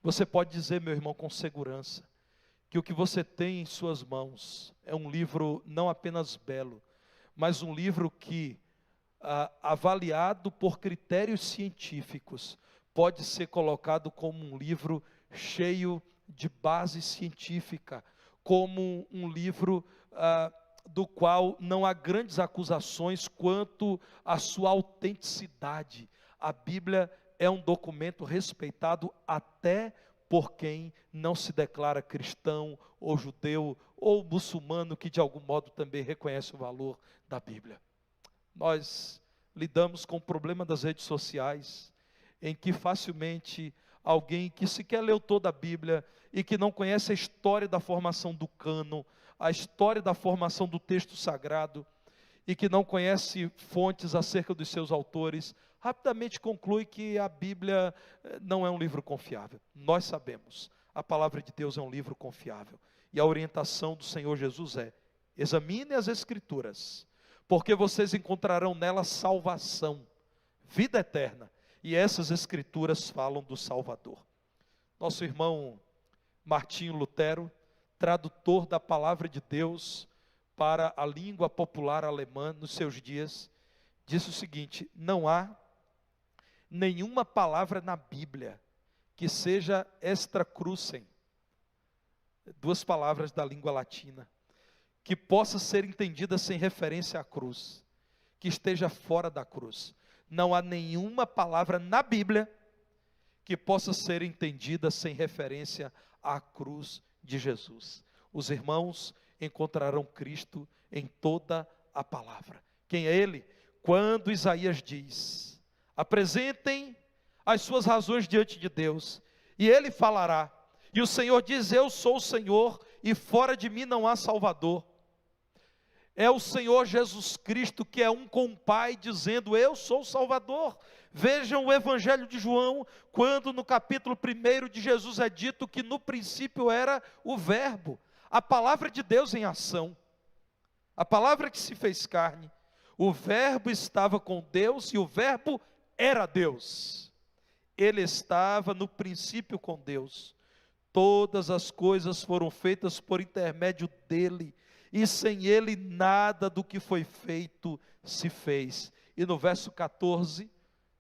Você pode dizer, meu irmão, com segurança, que o que você tem em suas mãos é um livro não apenas belo, mas um livro que, avaliado por critérios científicos, pode ser colocado como um livro cheio de base científica, como um livro do qual não há grandes acusações quanto à sua autenticidade. A Bíblia é um documento respeitado até por quem não se declara cristão, ou judeu, ou muçulmano, que de algum modo também reconhece o valor da Bíblia. Nós lidamos com o problema das redes sociais, em que facilmente alguém que sequer leu toda a Bíblia e que não conhece a história da formação do cânon, a história da formação do texto sagrado, e que não conhece fontes acerca dos seus autores, rapidamente conclui que a Bíblia não é um livro confiável. Nós sabemos, a palavra de Deus é um livro confiável, e a orientação do Senhor Jesus é: examine as Escrituras, porque vocês encontrarão nelas salvação, vida eterna, e essas Escrituras falam do Salvador. Nosso irmão Martinho Lutero, tradutor da palavra de Deus para a língua popular alemã nos seus dias, disse o seguinte: não há nenhuma palavra na Bíblia que seja extra crucem, duas palavras da língua latina, que possa ser entendida sem referência à cruz, que esteja fora da cruz. Não há nenhuma palavra na Bíblia que possa ser entendida sem referência à cruz de Jesus. Os irmãos encontrarão Cristo em toda a palavra. Quem é Ele? Quando Isaías diz: apresentem as suas razões diante de Deus, e Ele falará. E o Senhor diz: eu sou o Senhor, e fora de mim não há Salvador. É o Senhor Jesus Cristo que é um com o Pai, dizendo: eu sou o Salvador. Vejam o Evangelho de João, quando no capítulo 1 de Jesus é dito que no princípio era o Verbo, a palavra de Deus em ação, a palavra que se fez carne. O Verbo estava com Deus e o Verbo era Deus. Ele estava no princípio com Deus. Todas as coisas foram feitas por intermédio dele, e sem ele nada do que foi feito se fez. E no verso 14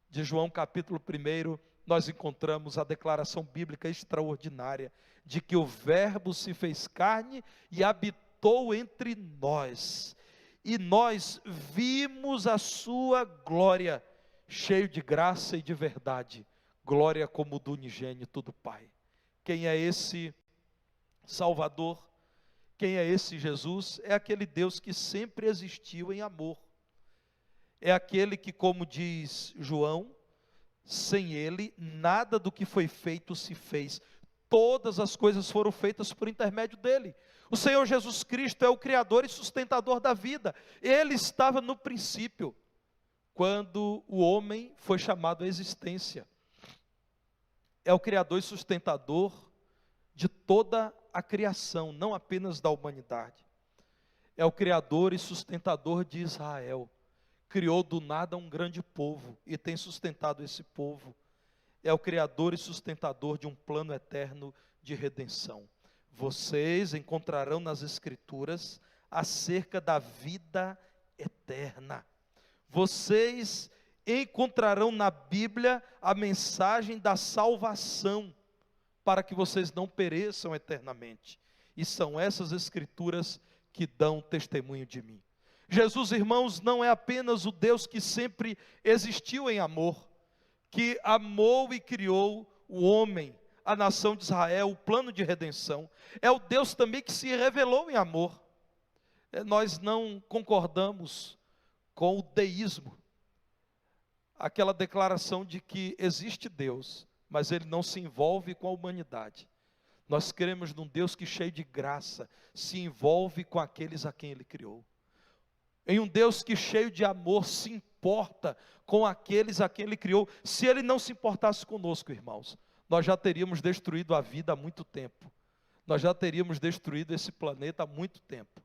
de João capítulo 1, nós encontramos a declaração bíblica extraordinária, de que o Verbo se fez carne e habitou entre nós, e nós vimos a sua glória, cheio de graça e de verdade, glória como do unigênito do Pai. Quem é esse Salvador? Quem é esse Jesus? É aquele Deus que sempre existiu em amor. É aquele que, como diz João, sem ele nada do que foi feito se fez. Todas as coisas foram feitas por intermédio dele. O Senhor Jesus Cristo é o Criador e sustentador da vida. Ele estava no princípio, quando o homem foi chamado à existência. É o Criador e sustentador de toda a criação, não apenas da humanidade. É o Criador e sustentador de Israel. Criou do nada um grande povo e tem sustentado esse povo. É o Criador e sustentador de um plano eterno de redenção. Vocês encontrarão nas Escrituras acerca da vida eterna. Vocês encontrarão na Bíblia a mensagem da salvação, para que vocês não pereçam eternamente. E são essas Escrituras que dão testemunho de mim. Jesus, irmãos, não é apenas o Deus que sempre existiu em amor, que amou e criou o homem, a nação de Israel, o plano de redenção. É o Deus também que se revelou em amor. Nós não concordamos com o deísmo, aquela declaração de que existe Deus, mas Ele não se envolve com a humanidade. Nós cremos num Deus que, cheio de graça, se envolve com aqueles a quem Ele criou. Em um Deus que, cheio de amor, se importa com aqueles a quem Ele criou. Se Ele não se importasse conosco, irmãos, nós já teríamos destruído a vida há muito tempo. Nós já teríamos destruído esse planeta há muito tempo.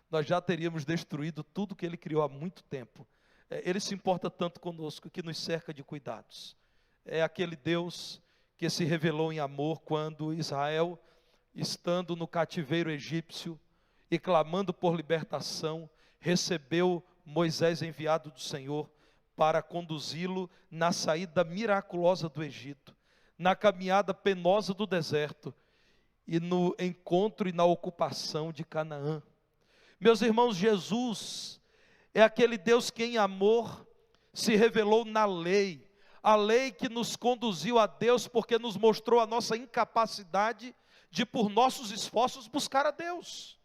Nós já teríamos destruído tudo que Ele criou há muito tempo. Ele se importa tanto conosco que nos cerca de cuidados. É aquele Deus que se revelou em amor quando Israel, estando no cativeiro egípcio e clamando por libertação, recebeu Moisés enviado do Senhor para conduzi-lo na saída miraculosa do Egito, na caminhada penosa do deserto e no encontro e na ocupação de Canaã. Meus irmãos, Jesus é aquele Deus que em amor se revelou na lei, a lei que nos conduziu a Deus porque nos mostrou a nossa incapacidade de por nossos esforços buscar a Deus.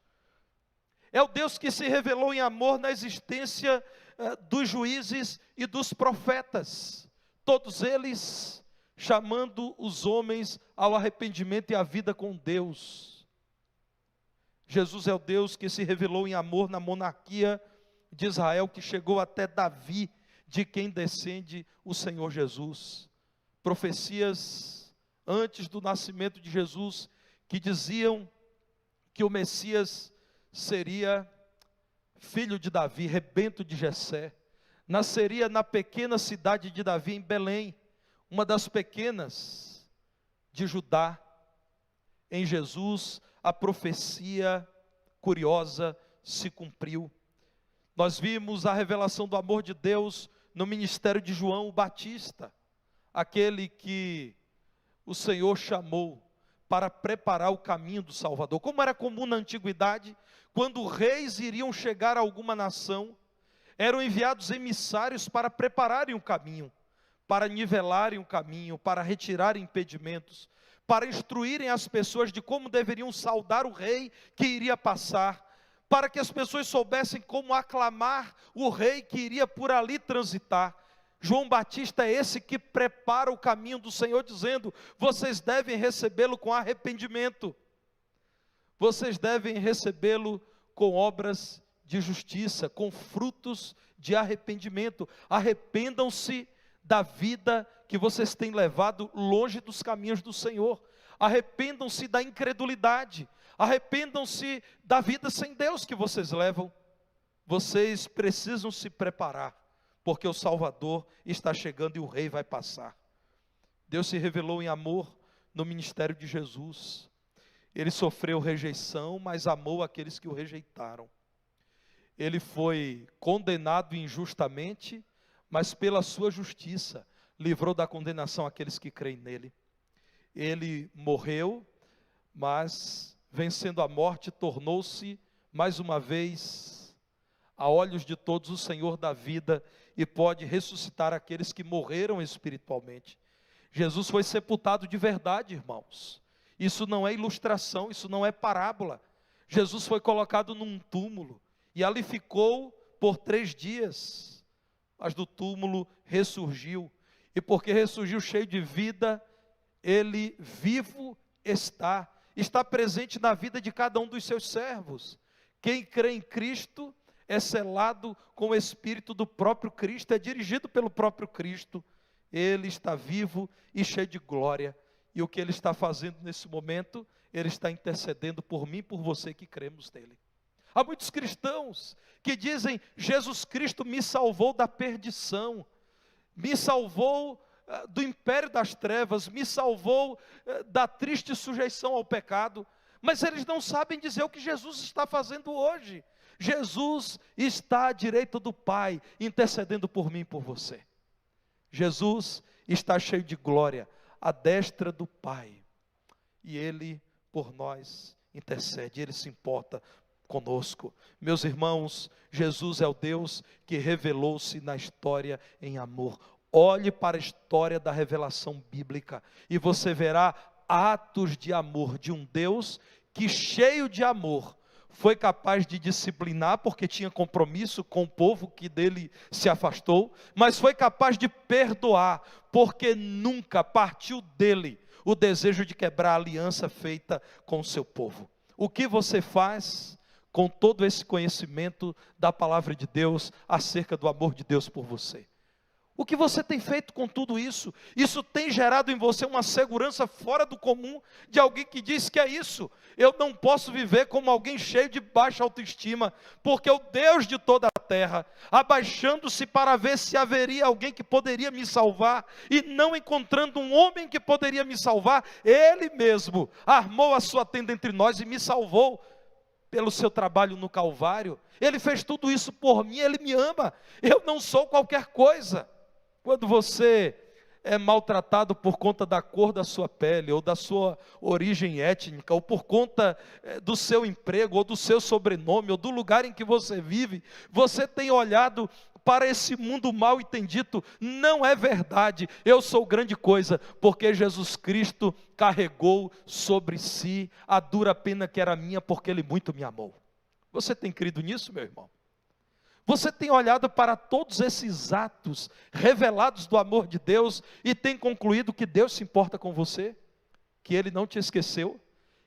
É o Deus que se revelou em amor na existência dos juízes e dos profetas, todos eles chamando os homens ao arrependimento e à vida com Deus. Jesus é o Deus que se revelou em amor na monarquia de Israel, que chegou até Davi, de quem descende o Senhor Jesus. Profecias antes do nascimento de Jesus, que diziam que o Messias seria filho de Davi, rebento de Jessé, nasceria na pequena cidade de Davi, em Belém, uma das pequenas de Judá. Em Jesus, a profecia curiosa se cumpriu. Nós vimos a revelação do amor de Deus no ministério de João o Batista, aquele que o Senhor chamou para preparar o caminho do Salvador. Como era comum na antiguidade, quando reis iriam chegar a alguma nação, eram enviados emissários para prepararem o caminho, para nivelarem o caminho, para retirarem impedimentos, para instruírem as pessoas de como deveriam saudar o rei que iria passar, para que as pessoas soubessem como aclamar o rei que iria por ali transitar. João Batista é esse que prepara o caminho do Senhor, dizendo: vocês devem recebê-lo com arrependimento, vocês devem recebê-lo com obras de justiça, com frutos de arrependimento. Arrependam-se da vida que vocês têm levado longe dos caminhos do Senhor. Arrependam-se da incredulidade. Arrependam-se da vida sem Deus que vocês levam. Vocês precisam se preparar, porque o Salvador está chegando e o Rei vai passar. Deus se revelou em amor no ministério de Jesus. Ele sofreu rejeição, mas amou aqueles que o rejeitaram. Ele foi condenado injustamente, mas pela sua justiça livrou da condenação aqueles que creem nele. Ele morreu, mas vencendo a morte, tornou-se mais uma vez, a olhos de todos, o Senhor da vida, e pode ressuscitar aqueles que morreram espiritualmente. Jesus foi sepultado de verdade, irmãos. Isso não é ilustração, isso não é parábola. Jesus foi colocado num túmulo, e ali ficou por 3 dias, mas do túmulo ressurgiu, e porque ressurgiu cheio de vida, ele vivo está presente na vida de cada um dos seus servos. Quem crê em Cristo é selado com o Espírito do próprio Cristo, é dirigido pelo próprio Cristo. Ele está vivo e cheio de glória, e o que Ele está fazendo nesse momento, Ele está intercedendo por mim e por você que cremos nele. Há muitos cristãos que dizem: Jesus Cristo me salvou da perdição, me salvou do império das trevas, me salvou da triste sujeição ao pecado, mas eles não sabem dizer o que Jesus está fazendo hoje. Jesus está à direita do Pai, intercedendo por mim e por você. Jesus está cheio de glória, à destra do Pai, e Ele por nós intercede, Ele se importa conosco. Meus irmãos, Jesus é o Deus que revelou-se na história em amor. Olhe para a história da revelação bíblica e você verá atos de amor de um Deus que, cheio de amor, foi capaz de disciplinar, porque tinha compromisso com o povo que dele se afastou, mas foi capaz de perdoar, porque nunca partiu dele o desejo de quebrar a aliança feita com o seu povo. O que você faz com todo esse conhecimento da palavra de Deus, acerca do amor de Deus por você? O que você tem feito com tudo isso? Isso tem gerado em você uma segurança fora do comum, de alguém que diz que é isso. Eu não posso viver como alguém cheio de baixa autoestima, porque o Deus de toda a terra, abaixando-se para ver se haveria alguém que poderia me salvar, e não encontrando um homem que poderia me salvar, Ele mesmo armou a sua tenda entre nós e me salvou pelo seu trabalho no Calvário. Ele fez tudo isso por mim, Ele me ama. Eu não sou qualquer coisa. Quando você é maltratado por conta da cor da sua pele, ou da sua origem étnica, ou por conta do seu emprego, ou do seu sobrenome, ou do lugar em que você vive, você tem olhado para esse mundo mal e tem dito: não é verdade, eu sou grande coisa, porque Jesus Cristo carregou sobre si a dura pena que era minha, porque Ele muito me amou. Você tem crido nisso, meu irmão? Você tem olhado para todos esses atos revelados do amor de Deus e tem concluído que Deus se importa com você? Que Ele não te esqueceu?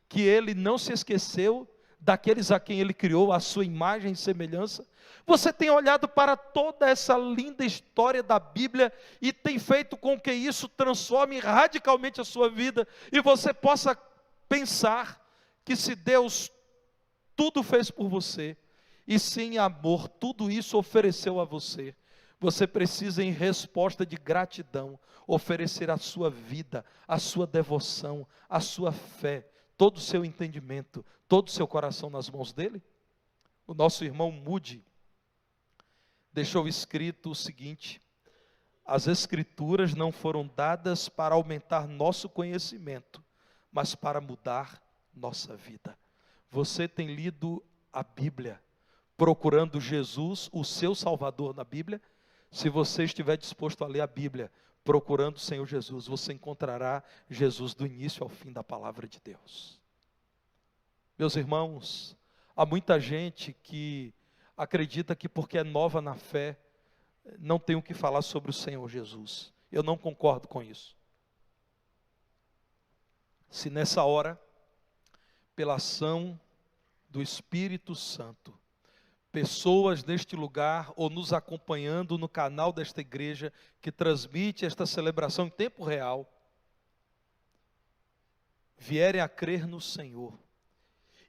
Que Ele não se esqueceu daqueles a quem Ele criou a sua imagem e semelhança? Você tem olhado para toda essa linda história da Bíblia e tem feito com que isso transforme radicalmente a sua vida e você possa pensar que, se Deus tudo fez por você, e sem amor tudo isso ofereceu a você, você precisa, em resposta de gratidão, oferecer a sua vida, a sua devoção, a sua fé, todo o seu entendimento, todo o seu coração nas mãos dele. O nosso irmão Moody deixou escrito o seguinte: as Escrituras não foram dadas para aumentar nosso conhecimento, mas para mudar nossa vida. Você tem lido a Bíblia, procurando Jesus, o seu Salvador, na Bíblia? Se você estiver disposto a ler a Bíblia, procurando o Senhor Jesus, você encontrará Jesus do início ao fim da palavra de Deus. Meus irmãos, há muita gente que acredita que, porque é nova na fé, não tem o que falar sobre o Senhor Jesus. Eu não concordo com isso. Se nessa hora, pela ação do Espírito Santo, pessoas neste lugar ou nos acompanhando no canal desta igreja que transmite esta celebração em tempo real, vierem a crer no Senhor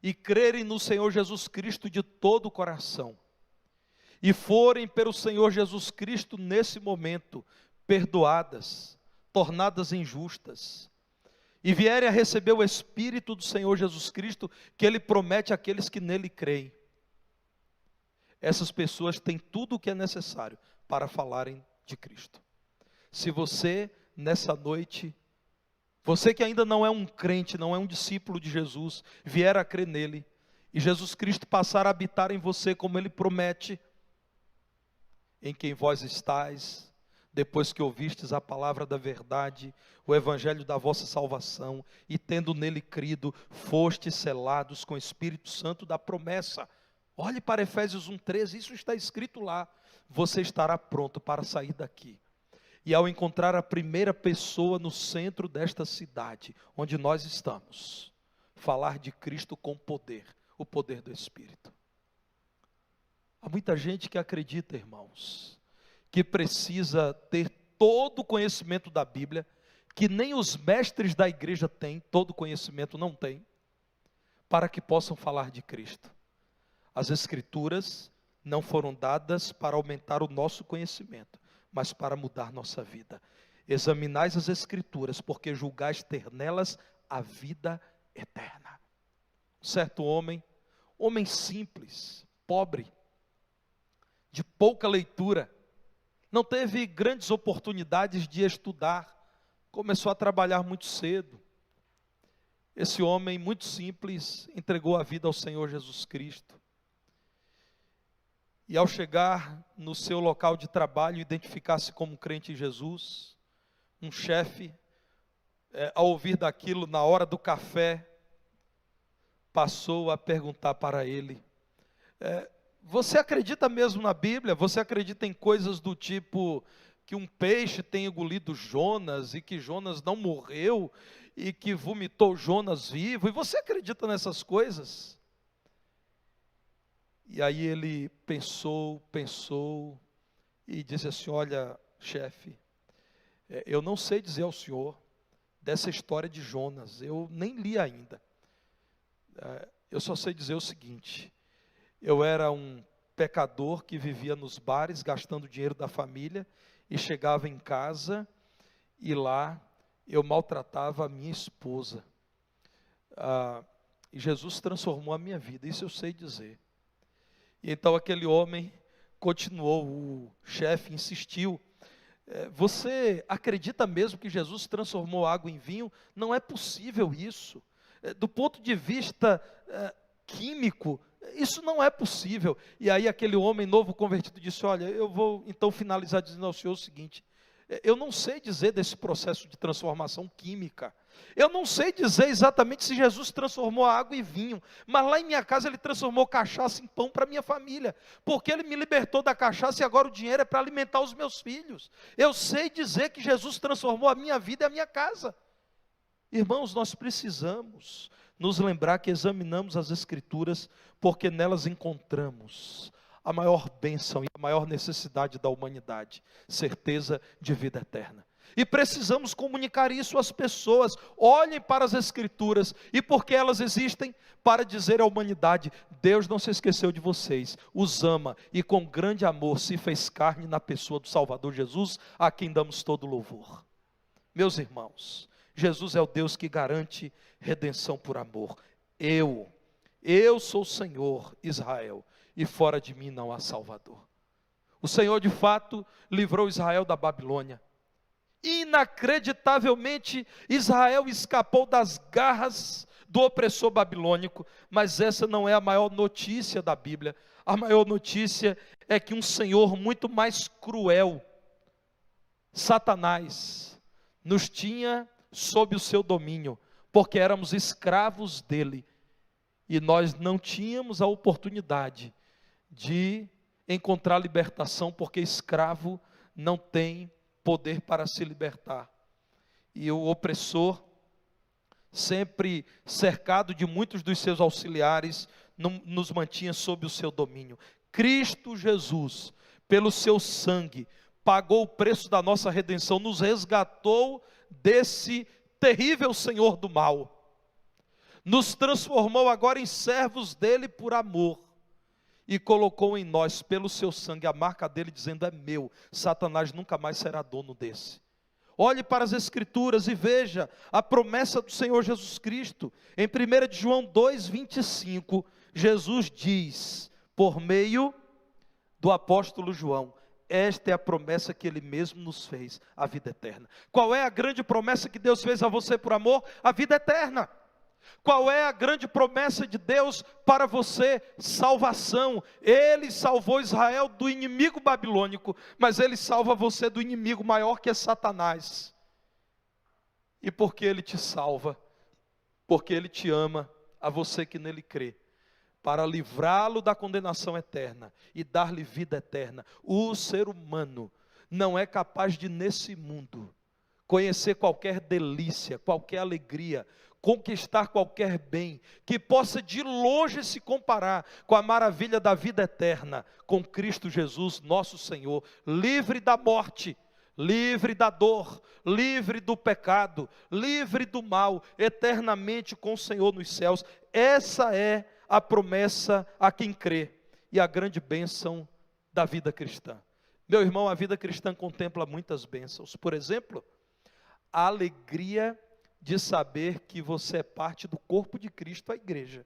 e crerem no Senhor Jesus Cristo de todo o coração e forem pelo Senhor Jesus Cristo nesse momento perdoadas, tornadas injustas, e vierem a receber o Espírito do Senhor Jesus Cristo que Ele promete àqueles que nele creem, essas pessoas têm tudo o que é necessário para falarem de Cristo. Se você, nessa noite, você que ainda não é um crente, não é um discípulo de Jesus, vier a crer nele, e Jesus Cristo passar a habitar em você como Ele promete, em quem vós estáis, depois que ouvistes a palavra da verdade, o evangelho da vossa salvação, e tendo nele crido, fostes selados com o Espírito Santo da promessa. Olhe para Efésios 1:13, isso está escrito lá. Você estará pronto para sair daqui. E ao encontrar a primeira pessoa no centro desta cidade, onde nós estamos, falar de Cristo com poder, o poder do Espírito. Há muita gente que acredita, irmãos, que precisa ter todo o conhecimento da Bíblia, que nem os mestres da igreja têm, todo o conhecimento não tem, para que possam falar de Cristo. As Escrituras não foram dadas para aumentar o nosso conhecimento, mas para mudar nossa vida. Examinais as Escrituras, porque julgais ter nelas a vida eterna. Certo homem simples, pobre, de pouca leitura, não teve grandes oportunidades de estudar, começou a trabalhar muito cedo. Esse homem muito simples entregou a vida ao Senhor Jesus Cristo. E ao chegar no seu local de trabalho, identificar-se como crente em Jesus, um chefe ao ouvir daquilo, na hora do café, passou a perguntar para ele: você acredita mesmo na Bíblia? Você acredita em coisas do tipo que um peixe tem engolido Jonas e que Jonas não morreu e que vomitou Jonas vivo? E você acredita nessas coisas? E aí ele pensou e disse assim: olha, chefe, eu não sei dizer ao senhor dessa história de Jonas, eu nem li ainda. Eu só sei dizer o seguinte: eu era um pecador que vivia nos bares, gastando o dinheiro da família, e chegava em casa, e lá eu maltratava a minha esposa. E Jesus transformou a minha vida, isso eu sei dizer. E então aquele homem continuou, o chefe insistiu: você acredita mesmo que Jesus transformou água em vinho? Não é possível isso. Do ponto de vista químico, isso não é possível. E aí aquele homem novo convertido disse: olha, eu vou então finalizar dizendo ao senhor o seguinte: eu não sei dizer desse processo de transformação química. Eu não sei dizer exatamente se Jesus transformou a água em vinho, mas lá em minha casa ele transformou cachaça em pão para minha família, porque ele me libertou da cachaça e agora o dinheiro é para alimentar os meus filhos. Eu sei dizer que Jesus transformou a minha vida e a minha casa. Irmãos, nós precisamos nos lembrar que examinamos as Escrituras, porque nelas encontramos a maior bênção e a maior necessidade da humanidade: certeza de vida eterna. E precisamos comunicar isso às pessoas. Olhem para as Escrituras, e porque elas existem, para dizer à humanidade: Deus não se esqueceu de vocês, os ama, e com grande amor se fez carne na pessoa do Salvador Jesus, a quem damos todo louvor. Meus irmãos, Jesus é o Deus que garante redenção por amor. Eu sou o Senhor, Israel, e fora de mim não há Salvador. O Senhor de fato livrou Israel da Babilônia. Inacreditavelmente, Israel escapou das garras do opressor babilônico, mas essa não é a maior notícia da Bíblia. A maior notícia é que um Senhor muito mais cruel, Satanás, nos tinha sob o seu domínio, porque éramos escravos dele, e nós não tínhamos a oportunidade de encontrar libertação, porque escravo não tem poder para se libertar. E o opressor, sempre cercado de muitos dos seus auxiliares, nos mantinha sob o seu domínio. Cristo Jesus, pelo seu sangue, pagou o preço da nossa redenção, nos resgatou desse terrível senhor do mal, nos transformou agora em servos dele por amor, e colocou em nós, pelo seu sangue, a marca dele, dizendo: é meu. Satanás nunca mais será dono desse. Olhe para as Escrituras e veja a promessa do Senhor Jesus Cristo. Em 1 de João 2,25, Jesus diz, por meio do apóstolo João: esta é a promessa que Ele mesmo nos fez, a vida eterna. Qual é a grande promessa que Deus fez a você por amor? A vida eterna. Qual é a grande promessa de Deus para você? Salvação. Ele salvou Israel do inimigo babilônico, mas Ele salva você do inimigo maior, que é Satanás. E por que Ele te salva? Porque Ele te ama, a você que nele crê, para livrá-lo da condenação eterna e dar-lhe vida eterna. O ser humano não é capaz de, nesse mundo, conhecer qualquer delícia, qualquer alegria, conquistar qualquer bem, que possa de longe se comparar com a maravilha da vida eterna, com Cristo Jesus, nosso Senhor, livre da morte, livre da dor, livre do pecado, livre do mal, eternamente com o Senhor nos céus. Essa é a promessa a quem crê, e a grande bênção da vida cristã. Meu irmão, a vida cristã contempla muitas bênçãos. Por exemplo, a alegria de saber que você é parte do corpo de Cristo, a igreja.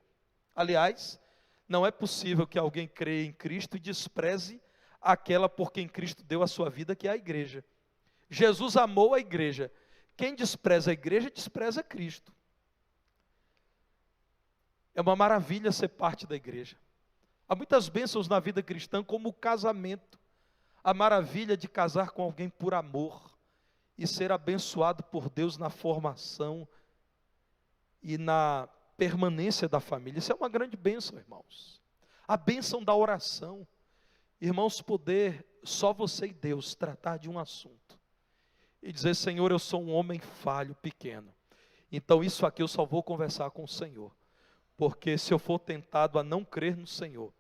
Aliás, não é possível que alguém creia em Cristo e despreze aquela por quem Cristo deu a sua vida, que é a igreja. Jesus amou a igreja. Quem despreza a igreja, despreza Cristo. É uma maravilha ser parte da igreja. Há muitas bênçãos na vida cristã, como o casamento. A maravilha de casar com alguém por amor. e ser abençoado por Deus na formação e na permanência da família. Isso é uma grande bênção, irmãos. A bênção da oração. Irmãos, poder só você e Deus tratar de um assunto e dizer: Senhor, eu sou um homem falho, pequeno, então isso aqui eu só vou conversar com o Senhor, porque se eu for tentado a não crer no Senhor,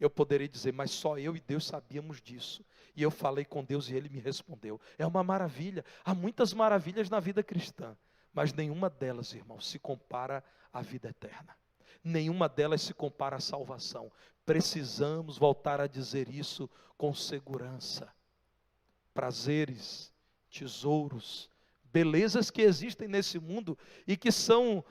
eu poderei dizer: mas só eu e Deus sabíamos disso, e eu falei com Deus e Ele me respondeu. É uma maravilha. Há muitas maravilhas na vida cristã, mas nenhuma delas, irmãos, se compara à vida eterna. Nenhuma delas se compara à salvação. Precisamos voltar a dizer isso com segurança. Prazeres, tesouros, belezas que existem nesse mundo e que são,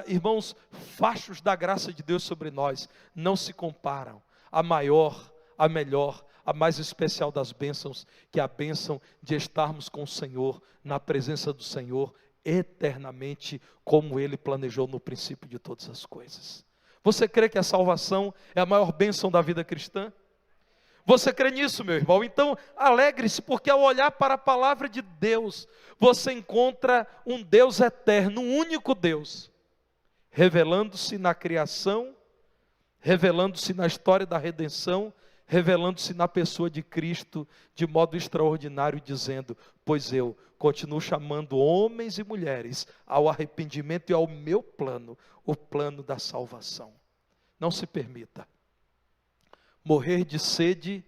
irmãos, fachos da graça de Deus sobre nós, não se comparam à maior, à melhor, a mais especial das bênçãos, que é a bênção de estarmos com o Senhor, na presença do Senhor, eternamente, como Ele planejou no princípio de todas as coisas. Você crê que a salvação é a maior bênção da vida cristã? Você crê nisso, meu irmão? Então, alegre-se, porque ao olhar para a palavra de Deus, você encontra um Deus eterno, um único Deus, revelando-se na criação, revelando-se na história da redenção, revelando-se na pessoa de Cristo, de modo extraordinário, dizendo: pois eu continuo chamando homens e mulheres ao arrependimento e ao meu plano, o plano da salvação. Não se permita morrer de sede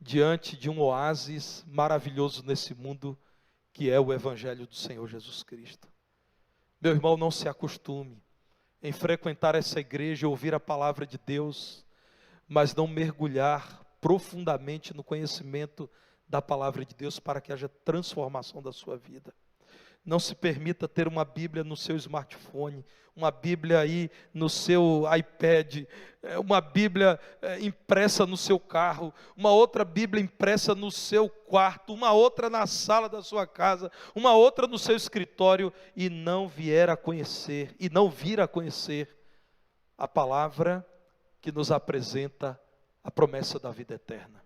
diante de um oásis maravilhoso nesse mundo, que é o Evangelho do Senhor Jesus Cristo. Meu irmão, não se acostume em frequentar essa igreja, ouvir a palavra de Deus, mas não mergulhar profundamente no conhecimento da palavra de Deus para que haja transformação da sua vida. Não se permita ter uma Bíblia no seu smartphone, uma Bíblia aí no seu iPad, uma Bíblia impressa no seu carro, uma outra Bíblia impressa no seu quarto, uma outra na sala da sua casa, uma outra no seu escritório, e não vir a conhecer a palavra que nos apresenta a promessa da vida eterna.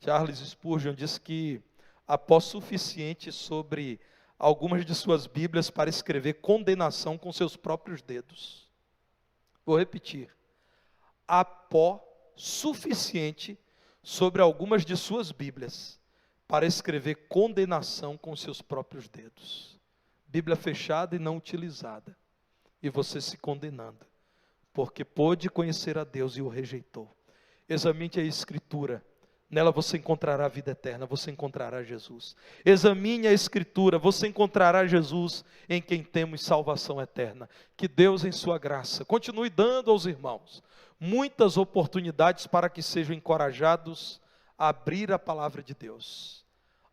Charles Spurgeon diz que há pó suficiente sobre algumas de suas Bíblias para escrever condenação com seus próprios dedos. Vou repetir. Há pó suficiente sobre algumas de suas Bíblias para escrever condenação com seus próprios dedos. Bíblia fechada e não utilizada. E você se condenando, porque pôde conhecer a Deus e o rejeitou. Examine a Escritura. Nela você encontrará a vida eterna, você encontrará Jesus. Examine a Escritura, você encontrará Jesus, em quem temos salvação eterna. Que Deus, em sua graça, continue dando aos irmãos muitas oportunidades para que sejam encorajados a abrir a palavra de Deus,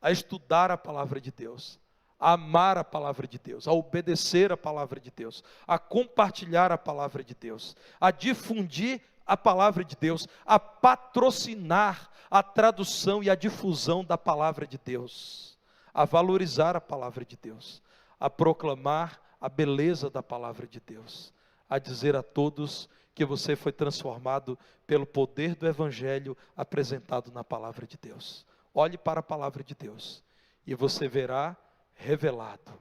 a estudar a palavra de Deus, a amar a palavra de Deus, a obedecer a palavra de Deus, a compartilhar a palavra de Deus, a difundir a palavra de Deus, a patrocinar a tradução e a difusão da palavra de Deus, a valorizar a palavra de Deus, a proclamar a beleza da palavra de Deus, a dizer a todos que você foi transformado pelo poder do Evangelho apresentado na palavra de Deus. Olhe para a palavra de Deus e você verá revelado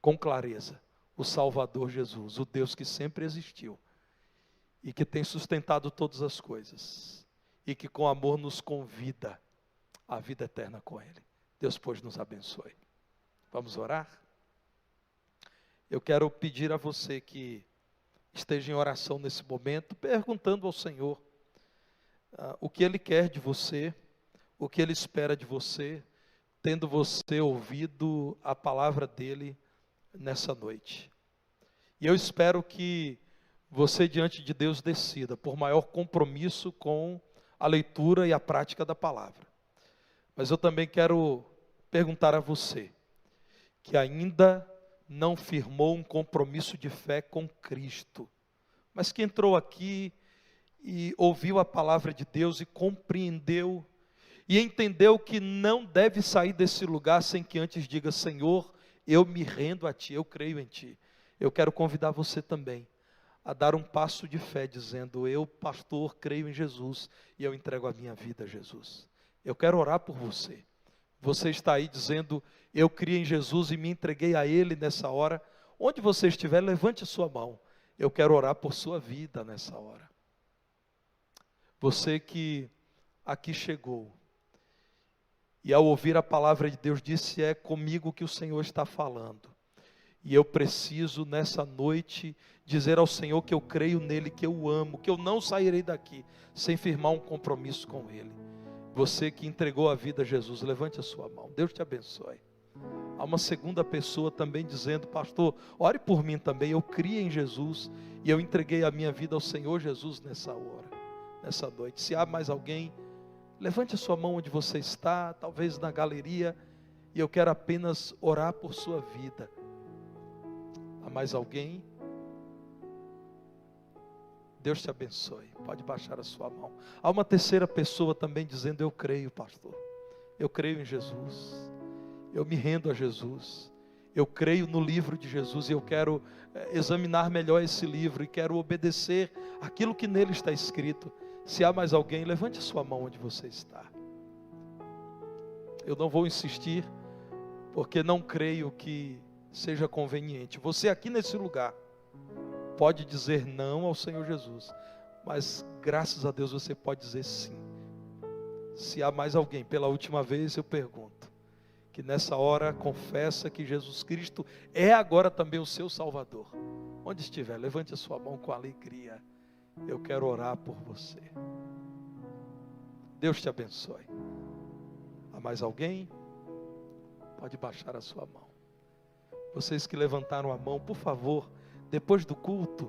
com clareza o Salvador Jesus, o Deus que sempre existiu e que tem sustentado todas as coisas, e que com amor nos convida à vida eterna com Ele. Deus, pois, nos abençoe. Vamos orar? Eu quero pedir a você que esteja em oração nesse momento, perguntando ao Senhor o que Ele quer de você, o que Ele espera de você, tendo você ouvido a palavra dEle nessa noite. E eu espero que você diante de Deus decida por maior compromisso com a leitura e a prática da palavra. Mas eu também quero perguntar a você, que ainda não firmou um compromisso de fé com Cristo, mas que entrou aqui e ouviu a palavra de Deus e compreendeu, e entendeu que não deve sair desse lugar sem que antes diga: Senhor, eu me rendo a Ti, eu creio em Ti. Eu quero convidar você também a dar um passo de fé, dizendo: eu, pastor, creio em Jesus, e eu entrego a minha vida a Jesus. Eu quero orar por você. Você está aí dizendo, eu criei em Jesus e me entreguei a Ele nessa hora. Onde você estiver, levante a sua mão. Eu quero orar por sua vida nessa hora. Você que aqui chegou e ao ouvir a palavra de Deus disse, é comigo que o Senhor está falando. E eu preciso nessa noite dizer ao Senhor que eu creio nele, que eu o amo, que eu não sairei daqui sem firmar um compromisso com Ele. Você que entregou a vida a Jesus, levante a sua mão. Deus te abençoe. Há uma segunda pessoa também dizendo, pastor, ore por mim também. Eu criei em Jesus e eu entreguei a minha vida ao Senhor Jesus nessa hora, nessa noite. Se há mais alguém, levante a sua mão onde você está, talvez na galeria, e eu quero apenas orar por sua vida. Há mais alguém? Deus te abençoe. Pode baixar a sua mão. Há uma terceira pessoa também dizendo, eu creio, pastor. Eu creio em Jesus. Eu me rendo a Jesus. Eu creio no livro de Jesus e eu quero examinar melhor esse livro e quero obedecer aquilo que nele está escrito. Se há mais alguém, levante a sua mão onde você está. Eu não vou insistir, porque não creio que seja conveniente. Você aqui nesse lugar pode dizer não ao Senhor Jesus, mas graças a Deus você pode dizer sim. Se há mais alguém, pela última vez eu pergunto, que nessa hora confessa que Jesus Cristo é agora também o seu Salvador. Onde estiver, levante a sua mão com alegria. Eu quero orar por você. Deus te abençoe. Há mais alguém? Pode baixar a sua mão. Vocês que levantaram a mão, por favor, depois do culto,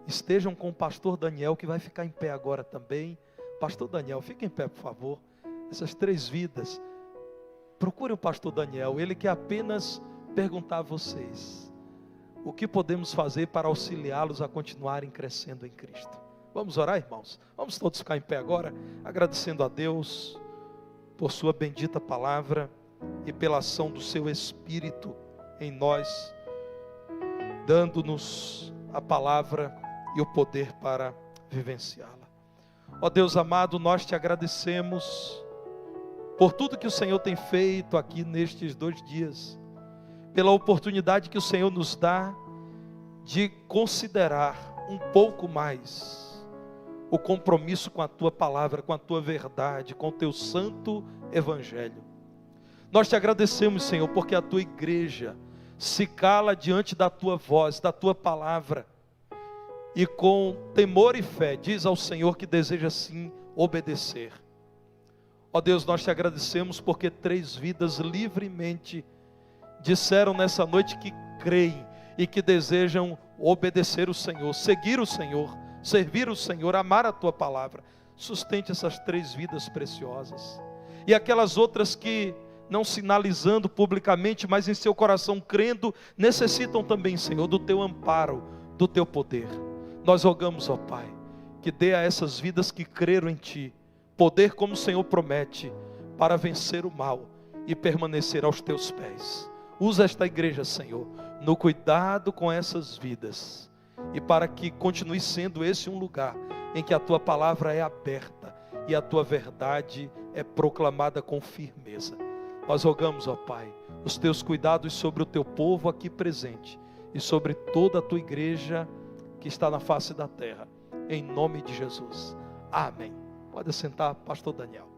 estejam com o pastor Daniel, que vai ficar em pé agora também. Pastor Daniel, fique em pé, por favor. Essas 3 vidas, procure o pastor Daniel. Ele quer apenas perguntar a vocês, o que podemos fazer para auxiliá-los a continuarem crescendo em Cristo? Vamos orar, irmãos? Vamos todos ficar em pé agora, agradecendo a Deus por sua bendita palavra e pela ação do seu Espírito em nós, dando-nos a palavra e o poder para vivenciá-la. Ó Deus amado, nós te agradecemos por tudo que o Senhor tem feito aqui nestes 2 dias, pela oportunidade que o Senhor nos dá de considerar um pouco mais o compromisso com a tua palavra, com a tua verdade, com o teu santo evangelho. Nós te agradecemos, Senhor, porque a tua igreja se cala diante da tua voz, da tua palavra, e com temor e fé diz ao Senhor que deseja sim obedecer. Ó Deus, nós te agradecemos porque 3 vidas livremente disseram nessa noite que creem e que desejam obedecer o Senhor, seguir o Senhor, servir o Senhor, amar a tua palavra. Sustente essas 3 vidas preciosas. E aquelas outras que, não sinalizando publicamente, mas em seu coração crendo, necessitam também, Senhor, do teu amparo, do teu poder. Nós rogamos, ó Pai, que dê a essas vidas que creram em Ti, poder como o Senhor promete, para vencer o mal e permanecer aos Teus pés. Usa esta igreja, Senhor, no cuidado com essas vidas, e para que continue sendo esse um lugar em que a Tua palavra é aberta e a Tua verdade é proclamada com firmeza. Nós rogamos, ó Pai, os Teus cuidados sobre o Teu povo aqui presente e sobre toda a Tua igreja que está na face da terra, em nome de Jesus. Amém. Pode sentar, pastor Daniel.